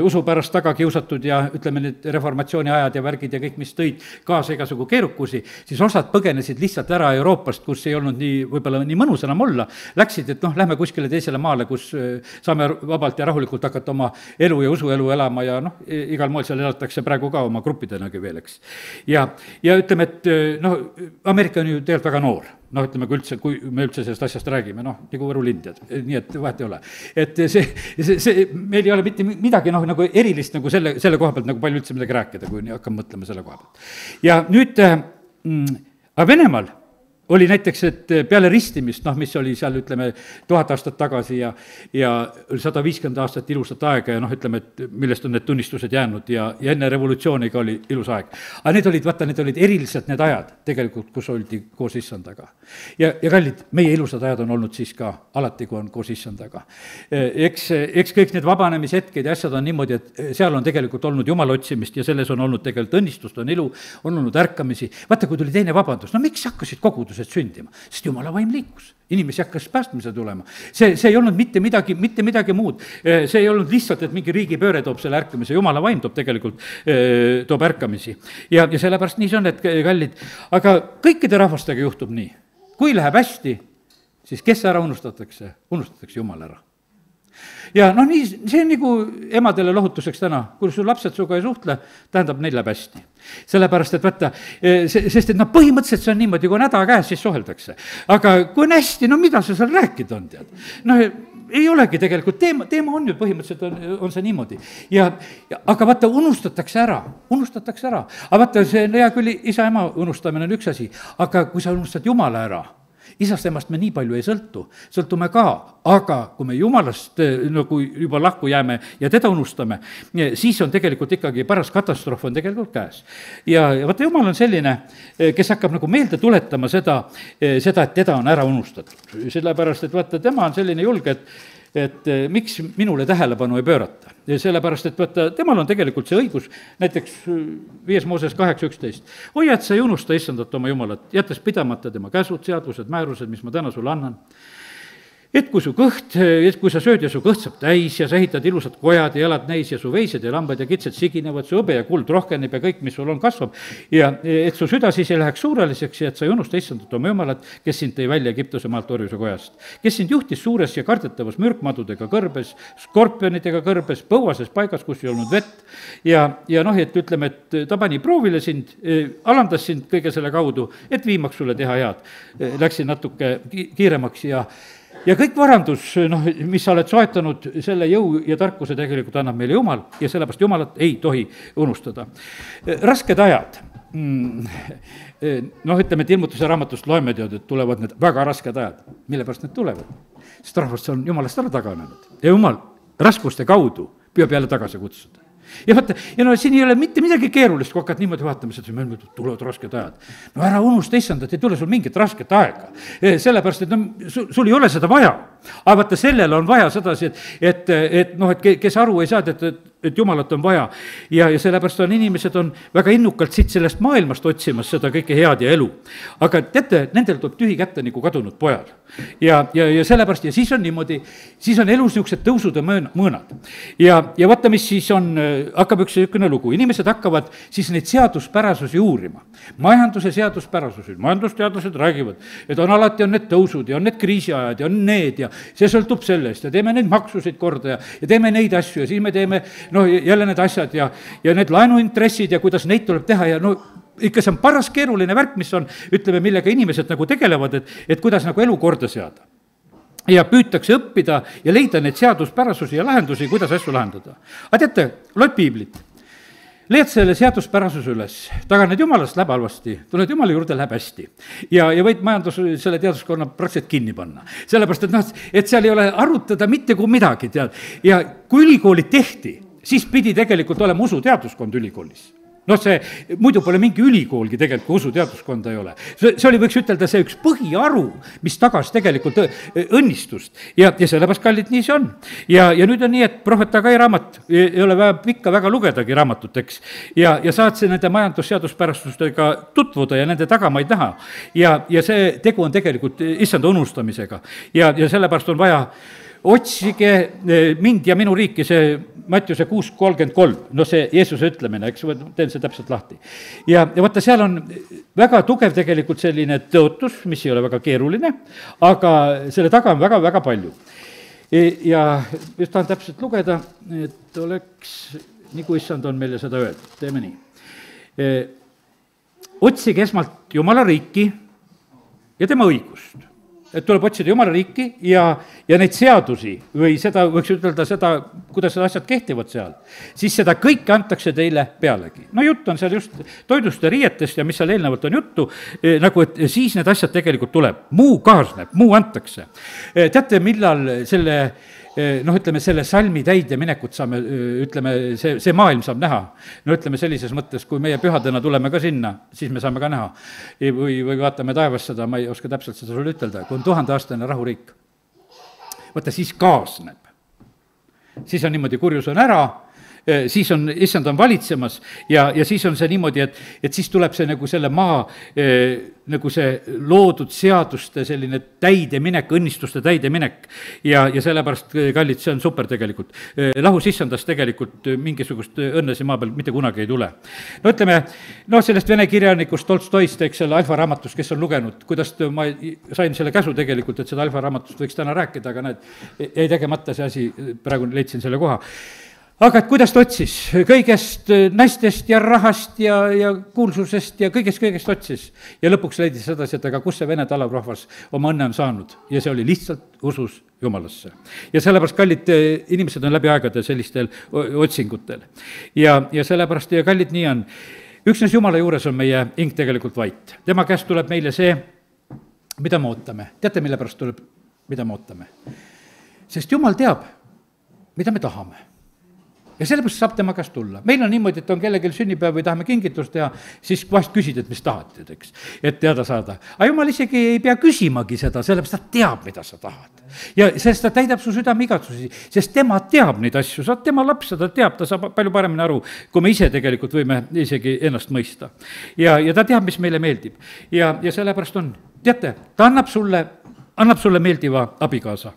usu pärast taga kiusatud ja ütleme need reformatsiooni ajad ja värgid ja kõik, mis tõid kaasa igasugu keerukusi, siis osad põgenesid lihtsalt ära Euroopast, kus ei olnud nii, võib-olla nii mõnus enam olla, läksid, et lähme kuskile teisele maale, kus saame vabalt ja rahulikult hakata oma elu ja usuelu elama ja igal moel seal elatakse praegu ka oma gruppidenagi veel, eks. Ja ütleme, et Ameerika on ju tegelikult väga noor. Ütleme, kui me üldse sellest asjast räägime, nagu Võru lindjad, nii et vahet ei ole. Et see meil ei ole mitte midagi nagu erilist nagu selle koha pealt nagu palju üldse midagi rääkida, kui hakkame mõtlema selle koha pealt. Ja nüüd Venemaal oli näiteks, et peale ristimist, mis oli seal, ütleme, 1000 aastat tagasi ja 150 aastat ilusat aega ja ütleme, et millest on need tunnistused jäänud ja enne revolutsiooniga oli ilus aeg. Aga need olid eriliselt need ajad tegelikult, kus oldi koos issandaga. Ja kallid, meie ilusad ajad on olnud siis ka alati, kui on koos issandaga. Eks kõik need vabanemishetked ja asjad on niimoodi, et seal on tegelikult olnud Jumala otsimist ja selles on olnud tegelikult õnnistust, on ilu, on olnud ärkamisi. Vaata, kui tuli teine vabandus, miks hakkasid kogudused sündima, sest Jumala vaim liikus. Inimesi hakkas päästmise tulema. See ei olnud mitte midagi muud. See ei olnud lihtsalt, et mingi riigipööre toob selle ärkamise. Jumala vaim toob tegelikult toob ärkamisi. Ja sellepärast nii see on, et kallid. Aga kõikide rahvastega juhtub nii. Kui läheb hästi, siis kes ära unustatakse? Unustatakse Jumal ära. ja noh, nii, see on nagu emadele lohutuseks täna, kui su lapsed sinuga ei suhtle, tähendab, neil läheb hästi. sellepärast, et vaata, sest et noh, põhimõtteliselt see on niimoodi, kui on häda käes, siis suheldakse. aga kui on hästi, no mida sa seal rääkida on, tead? noh, ei olegi tegelikult, teema on ju põhimõtteliselt on see niimoodi. Aga vaata, unustatakse ära. aga vaata, see on hea küll, isa-ema unustamine on üks asi, aga kui sa unustad Jumala ära, isast emast me nii palju ei sõltume ka, aga kui me Jumalast nagu juba lahku jääme ja teda unustame, siis on tegelikult ikkagi paras katastroof on tegelikult käes. ja vaata, Jumal on selline, kes hakkab nagu meelde tuletama seda, et teda on ära unustatud. sellepärast, et vaata, tema on selline julge, et miks minule tähelepanu ei pöörata. Ja sellepärast, et vaata, temal on tegelikult see õigus, näiteks 5 Mooses 8:11. hoia, et sa ei unusta issandat oma Jumalat, jättes pidamata tema käsud, seadused, määrused, mis ma täna sulle annan. Et kui sa sööd ja su kõht saab täis ja sa ehitad ilusad kojad ja elad neis ja su veised ja lambad ja kitsed siginevad, su hõbe ja kuld rohkeneb ja kõik, mis sul on, kasvab. ja et su süda siis ei läheks suureliseks ja et sa ei unusta issandat oma Jumalat, kes sind tõi välja Egiptuse maalt orjuse kojast. kes sind juhtis suures ja kardetavas mürkmadudega kõrbes, skorpionidega kõrbes, põuases paigas, kus ei olnud vett. ja noh, et ütleme, et ta pani proovile sind, alandas sind kõige selle kaudu, et viimaks sulle teha head. Läksin natuke kiiremaks ja kõik varandus, noh, mis sa oled soetanud, selle jõu ja tarkuse tegelikult annab meile Jumal ja sellepärast Jumalat ei tohi unustada. Rasked ajad. Noh, ütleme, et ilmutuse raamatust loeme tead, et tulevad need väga rasked ajad. Mille pärast need tulevad? Sest rahvast on Jumalast ära taganenud ja Jumal raskuste kaudu püüab jälle tagasi kutsuda. Ja vaata, ja no siin ei ole mitte midagi keerulist, kui hakkad niimoodi vaatama, et tulevad rasked ajad. No ära unusta issandat, ei tule sul mingit rasket aega. Sellepärast, et no sul ei ole seda vaja. Aga vaata, sellele on vaja sedasi, et noh, et kes aru ei saa, et Jumalat on vaja. Ja sellepärast on inimesed on väga innukalt siit sellest maailmast otsimas seda kõike head ja elu. Aga teate, nendel tuleb tühi kätte nagu kadunud pojal. Ja sellepärast, ja siis on niimoodi, siis on elus niisugused tõusud ja mõõnad. Ja vaata, mis siis on, hakkab üks niisugune lugu. Inimesed hakkavad siis neid seaduspärasusi uurima. Majanduse seaduspärasusi. Majandusteadlased räägivad, et alati on need tõusud ja on need kriisiajad ja on need ja see sõltub sellest ja teeme neid maksusid korda ja teeme neid asju ja siis me teeme no jälle need asjad ja need laenuintressid ja kuidas neid tuleb teha ja no ikka see on paras keeruline värk, mis on, ütleme, millega inimesed nagu tegelevad, et kuidas nagu elu korda seada. Ja püütakse õppida ja leida neid seaduspärasusi ja lahendusi, kuidas asju lahendada. Aga teate, loed piiblit, leiad selle seaduspärasuse üles, taganed Jumalast, läheb halvasti, tuled Jumala juurde, läheb hästi. Ja võid majandus selle teaduskonna praktiliselt kinni panna. Sellepärast, et noh, et seal ei ole arutada mitte kui midagi, tead. Ja kui ülikoolid tehti, siis pidi tegelikult olema usuteaduskond ülikoolis. Noh, see, muidu pole mingi ülikoolgi tegelikult, kui usuteaduskonda ei ole. See oli, võiks ütelda, see üks põhiaru, mis tagas tegelikult õnnistust. Ja sellepärast, kallid, nii see on. Ja nüüd on nii, et prohvet Hagai raamat ei ole pikka väga lugedagi raamatut, eks. Ja saad see nende majandusseaduspärastustega tutvuda ja nende tagamaid näha. Ja see tegu on tegelikult issanda unustamisega. Ja sellepärast on vaja otsige mind ja minu riiki, see Mattiuse 6:33, no see Jeesuse ütlemine, eks, teen see täpselt lahti. Ja vaata, seal on väga tugev tegelikult selline tõotus, mis ei ole väga keeruline, aga selle taga on väga-väga palju. Ja just tahan täpselt lugeda, et oleks, nii kui issand on meile seda öeldud, teeme nii. Otsige esmalt Jumala riiki ja tema õigust. Et tuleb otsida Jumala riiki ja neid seadusi või seda, võiks ütelda seda, kuidas need asjad kehtivad seal, siis seda kõike antakse teile pealegi. No jutt on seal just toidust ja riietest ja mis seal eelnevalt on juttu, nagu et siis need asjad tegelikult tuleb. Muu kaasneb, muu antakse. Teate, millal selle noh, ütleme, selle salmi täide minekut saame, ütleme, see maailm saab näha. No ütleme sellises mõttes, kui meie pühadena tuleme ka sinna, siis me saame ka näha. Või vaatame taevas seda, ma ei oska täpselt seda sulle ütelda, kui on 1000-aastane rahuriik. Vaata, siis kaasneb. Siis on niimoodi, kurjus on ära siis on, issand on valitsemas ja siis on see niimoodi, et siis tuleb see nagu selle maa nagu see loodud seaduste selline täideminek, õnnistuste täideminek ja sellepärast, kallid, see on super tegelikult. Lahus issandast tegelikult mingisugust õnnesi maa peal mitte kunagi ei tule. No ütleme, sellest vene kirjanikust Tolstoist, eks selle Alfa raamatust, kes on lugenud, kuidas ma sain selle käsu tegelikult, et seda Alfa raamatust võiks täna rääkida, aga ei tegemata see asi, praegu leidsin selle koha. Aga et kuidas ta otsis? Kõigest naistest ja rahast ja kuulsusest ja kõigest otsis. Ja lõpuks leidis sedasi, et aga kus see vene talarahvas oma õnne on saanud. Ja see oli lihtsalt usus Jumalasse. Ja sellepärast, kallid, inimesed on läbi aegade sellistel otsingutel. Ja sellepärast, ja kallid, nii on. Üksnes Jumala juures on meie hing tegelikult vait. Tema käest tuleb meile see, mida me ootame. Teate, mille pärast tuleb, mida me ootame? Sest Jumal teab, mida me tahame. Ja sellepärast saab tema käest tulla. Meil on niimoodi, et on kellelgi sünnipäev või tahame kingitust teha, siis vahest küsid, et mis tahad, eks, et teada saada. Aga Jumal isegi ei pea küsimagi seda, sellepärast ta teab, mida sa tahad. Ja sellest ta täidab su südame igatsusi, sest tema teab neid asju, sa oled tema laps, ta teab, ta saab palju paremini aru, kui me ise tegelikult võime isegi ennast mõista. Ja ta teab, mis meile meeldib. Ja sellepärast on, teate, ta annab sulle meeldiva abikaasa.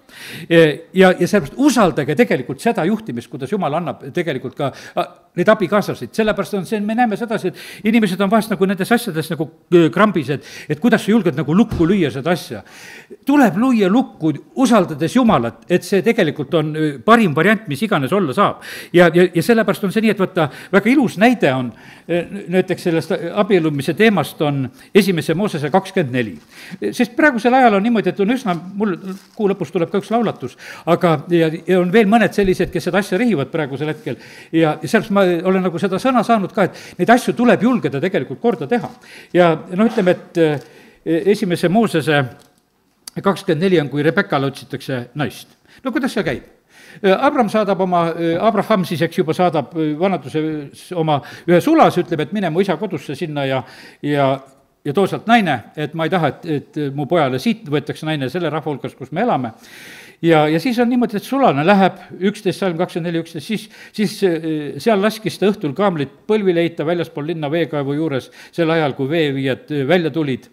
Ja sellepärast usaldage tegelikult seda juhtimist, kuidas Jumal annab tegelikult ka neid abikaasasid. Sellepärast on see, me näeme sedasi, et inimesed on vahest nagu nendes asjades nagu krambis, et kuidas sa julged nagu lukku lüüa seda asja. Tuleb lüüa lukku, usaldades Jumalat, et see tegelikult on parim variant, mis iganes olla saab. Ja sellepärast on see nii, et võtta, väga ilus näide on, näiteks sellest abielumise teemast on 1. Moosese 24. Sest praegusel ajal on niimoodi, et on üsna, mul kuu lõpus tuleb ka üks laulatus, aga ja on veel mõned sellised, kes seda asja rihivad praegusel hetkel ja sellest ma olen nagu seda sõna saanud ka, et neid asju tuleb julgeda tegelikult korda teha. Ja ütleme, et 1. Moosese 24 on, kui Rebekale otsitakse naist. No kuidas see käib? Abraham siis, eks juba saadab vanaduses oma ühe sulase, ütleb, et mine mu isa kodusse sinna ja too sealt naine, et ma ei taha, et mu pojale siit võetakse naine selle rahva hulgas, kus me elame. Ja siis on niimoodi, et sulane läheb, 11, salm 24, 11, siis seal laskis ta õhtul kaamlit põlvile heita väljaspool linna veekaevu juures, sel ajal, kui veeviijad välja tulid.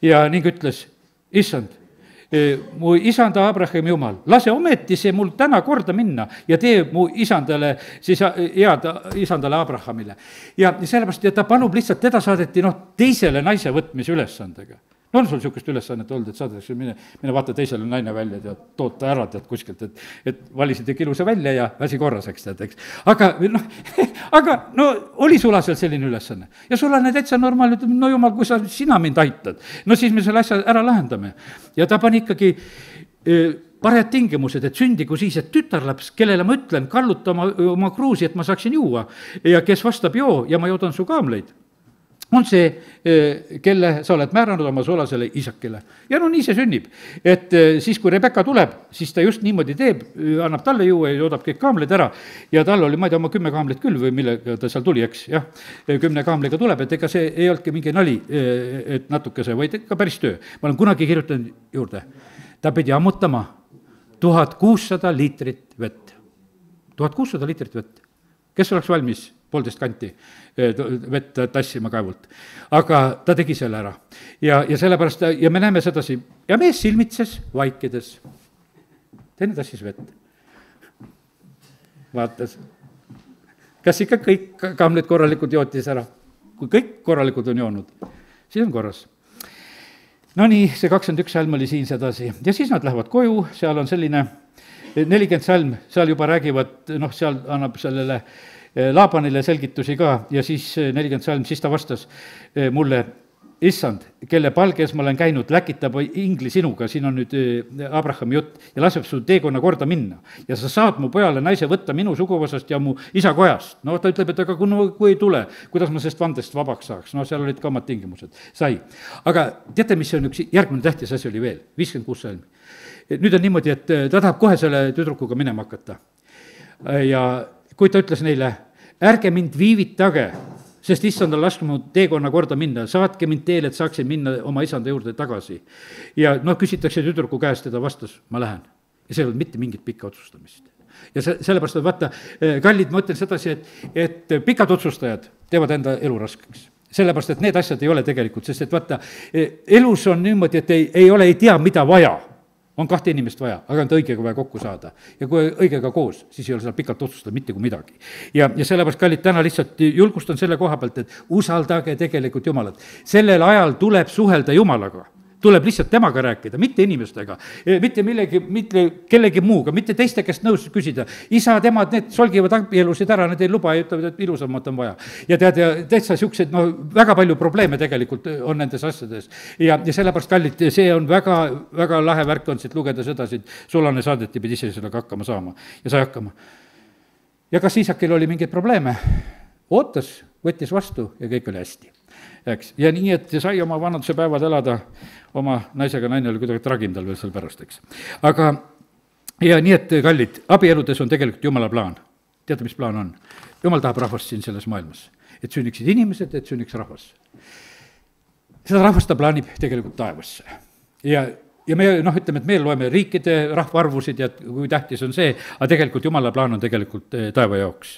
Ja ning ütles, issand, mu isanda Abrahami Jumal, lase ometi see mul täna korda minna ja tee mu isandale, siis head isandale Abrahamile. Ja sellepärast, ta palub lihtsalt, teda saadeti teisele naise võtmise ülesandega. No on sul niisugust ülesannet olnud, et saadakse, mine vaata teisele naine välja, tead, tood ta ära, tead, kuskilt, et valisid ikka ilusa välja ja asi korraseks, tead, eks. Aga oli sulasel selline ülesanne. Ja sulane täitsa normaalne, ütleb, no jumal, kui sina mind aitad, no siis me selle asja ära lahendame. Ja ta pani ikkagi parajad tingimused, et sündigu siis, et tütarlaps, kellele ma ütlen, kalluta oma kruusi, et ma saaksin juua ja kes vastab joo ja ma joodan su kaamleid. On see, kelle sa oled määranud oma sulasele isakele. Ja nii see sünnib, et siis, kui Rebeka tuleb, siis ta just niimoodi teeb, annab talle juua ja joodab kõik kaamlid ära ja tal oli, ma ei tea, oma 10 kaamlit küll või millega ta seal tuli, eks, jah, 10 kaamliga tuleb, et ega see ei olnudki mingi nali, et natukese, vaid ka päris töö. Ma olen kunagi kirjutanud juurde, ta pidi ammutama 1600 liitrit vett. 1600 liitrit vett. Kes oleks valmis 1,5 kanti vett tassima kaevult. Aga ta tegi selle ära. Ja sellepärast, ja me näeme sedasi, ja mees silmitses vaikides. Teine tassis vett. Vaatas. Kas ikka kõik kaamlid korralikult jootis ära? Kui kõik korralikult on joonud, siis on korras. No nii, see 21 salm oli siin sedasi. Ja siis nad lähevad koju, seal on selline 40 salm, seal juba räägivad, seal annab sellele Laabanile selgitusi ka ja siis 40 salm, siis ta vastas mulle, issand, kelle palges ma olen käinud, läkitab ingli sinuga, siin on nüüd Abrahami jutt, ja laseb su teekonna korda minna. Ja sa saad mu pojale naise võtta minu suguvõsast ja mu isa kojast. No ta ütleb, et aga kui ei tule, kuidas ma sellest vandest vabaks saaks? Seal olid ka omad tingimused. Sai. Aga teate, mis on üks järgmine tähtis asi oli veel? 56 salm. Nüüd on niimoodi, et ta tahab kohe selle tüdrukuga minema hakata. Ja kui ta ütles neile, ärge mind viivitage, sest issand on lasknud mu teekonna korda minna, saatke mind teele, et saaksin minna oma isanda juurde tagasi. Ja küsitakse tüdruku käest ja ta vastas, ma lähen. Ja see ei olnud mitte mingit pikka otsustamist. ja sellepärast, et vaata, kallid, ma ütlen sedasi, et pikad otsustajad teevad enda elu raskeks. Sellepärast, et need asjad ei ole tegelikult, sest et vaata, elus on niimoodi, et ei ole, ei tea, mida vaja. On 2 inimest vaja, aga on õigega vaja kokku saada. Ja kui õigega koos, siis ei ole seal pikalt otsustada mitte kui midagi. Ja sellepärast, kallid, täna lihtsalt julgustan selle koha pealt, et usaldage tegelikult Jumalat. Sellel ajal tuleb suhelda Jumalaga. Tuleb lihtsalt temaga rääkida, mitte inimestega, mitte kellegi muuga, mitte teiste käest nõus küsida. Isad, emad, need solgivad abielusid ära, need ei luba ja ütlevad, et ilusamalt on vaja. Ja täitsa siuksed, väga palju probleeme tegelikult on nendes asjades. Ja sellepärast, kallid, see on väga, väga lahe värk on siit lugeda sedasi, et sulane saadeti, pidi ise sellega hakkama saama ja sai hakkama. Ja kas Iisakil oli mingeid probleeme? Ootas, võttis vastu ja kõik oli hästi. Eks. Ja nii, et sai oma vanaduse päevad elada oma naisega, naine oli kuidagi tragindal veel seal pärast, eks. Aga ja nii, et kallid, abieludes on tegelikult Jumala plaan. Teate, mis plaan on? Jumal tahab rahvast siin selles maailmas. Et sünniksid inimesed, et sünniks rahvas. Seda rahvast ta plaanib tegelikult taevasse. Ja me ütleme, et me loeme riikide rahvaarvusid ja kui tähtis on see, aga tegelikult Jumala plaan on tegelikult taeva jaoks.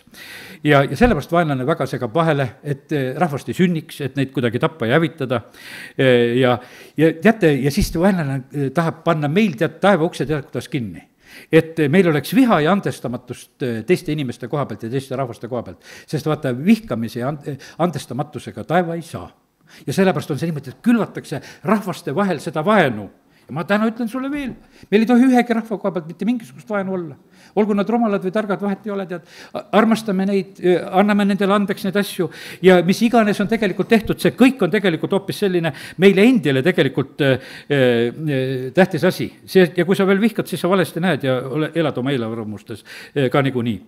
Ja sellepärast vaenlane väga segab vahele, et rahvast ei sünniks, et neid kuidagi tappa ja hävitada. Ja teate, ja siis vaenlane tahab panna meil taeva ukse kuidas kinni. Et meil oleks viha ja andestamatust teiste inimeste koha pealt ja teiste rahvaste koha pealt. Sest vaata, vihkamise ja andestamatusega taeva ei saa. Ja sellepärast on see niimoodi, et külvatakse rahvaste vahel seda vaenu. Ja ma täna ütlen sulle veel, meil ei tohi ühegi rahva koha pealt mitte mingisugust vaenu olla. Olgu nad rumalad või targad, vahet ei ole, tead, armastame neid, anname nendele andeks neid asju ja mis iganes on tegelikult tehtud, see kõik on tegelikult hoopis selline meile endile tegelikult tähtis asi. Ja kui sa veel vihkad, siis sa valesti näed ja elad oma eelarvamustes ka niikuinii.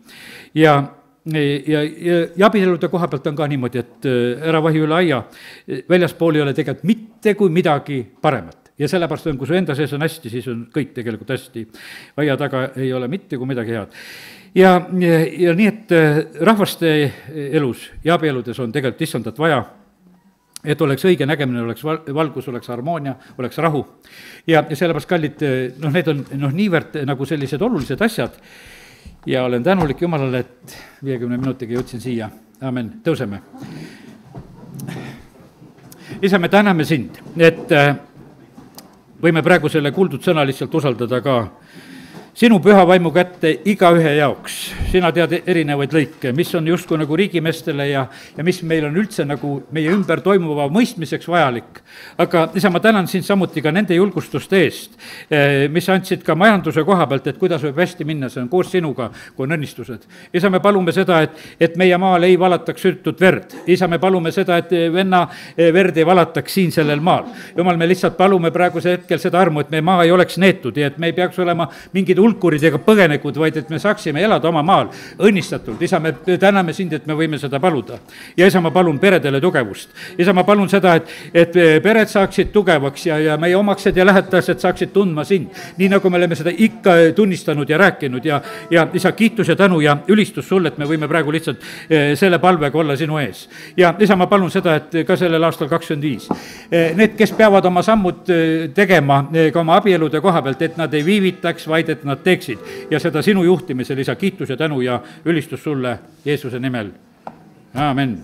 Ja abielude koha pealt on ka niimoodi, et ära vahi üle aia, väljaspool ei ole tegelikult mitte kui midagi paremat. Ja sellepärast on, kui su enda sees on hästi, siis on kõik tegelikult hästi. Aia taga ei ole mitte kui midagi head. Ja nii, et rahvaste elus ja abieludes on tegelikult issandat vaja, et oleks õige nägemine, oleks valgus, oleks harmoonia, oleks rahu. Ja sellepärast, kallid, need on niivõrd nagu sellised olulised asjad ja olen tänulik Jumalale, et 50 minutiga jõudsin siia. Amen, tõuseme. Isa, me täname sind, et võime praegu selle kuuldud sõna lihtsalt usaldada ka sinu püha vaimu kätte iga ühe jaoks. Sina tead erinevaid lõike, mis on justkui nagu riigimeestele ja mis meil on üldse nagu meie ümber toimuva mõistmiseks vajalik. Aga isa, ma tänan sind samuti ka nende julgustuste eest, mis andsid ka majanduse koha pealt, et kuidas võib hästi minna, see on koos sinuga, kui on õnnistused. Isa, me palume seda, et meie maal ei valataks sürtut verd. Isa, me palume seda, et venna verd ei valataks siin sellel maal. Jumal, me lihtsalt palume praeguse hetkel seda armu, et meie maa ei oleks neetud ja et me ei peaks olema mingid hulkurid ega põgenekud, vaid et me saaksime elada oma maal õnnistatult. Isa, me täname sind, et me võime seda paluda. Ja isa, ma palun peredele tugevust. Isa, ma palun seda, et pered saaksid tugevaks ja meie omaksed ja lähetajad saaksid tundma sind. Nii nagu me oleme seda ikka tunnistanud ja rääkinud ja isa, kiitus ja tänu ja ülistus sulle, et me võime praegu lihtsalt selle palvega olla sinu ees. Ja isa, ma palun seda, et ka sellel aastal 25. Need, kes peavad oma sammud tegema ka oma abielude koha pealt, et nad ei viivitaks, vaid et nad teeksid ja seda sinu juhtimisel, isa, kiitus ja tänu ja ülistus sulle Jeesuse nimel. Aamen.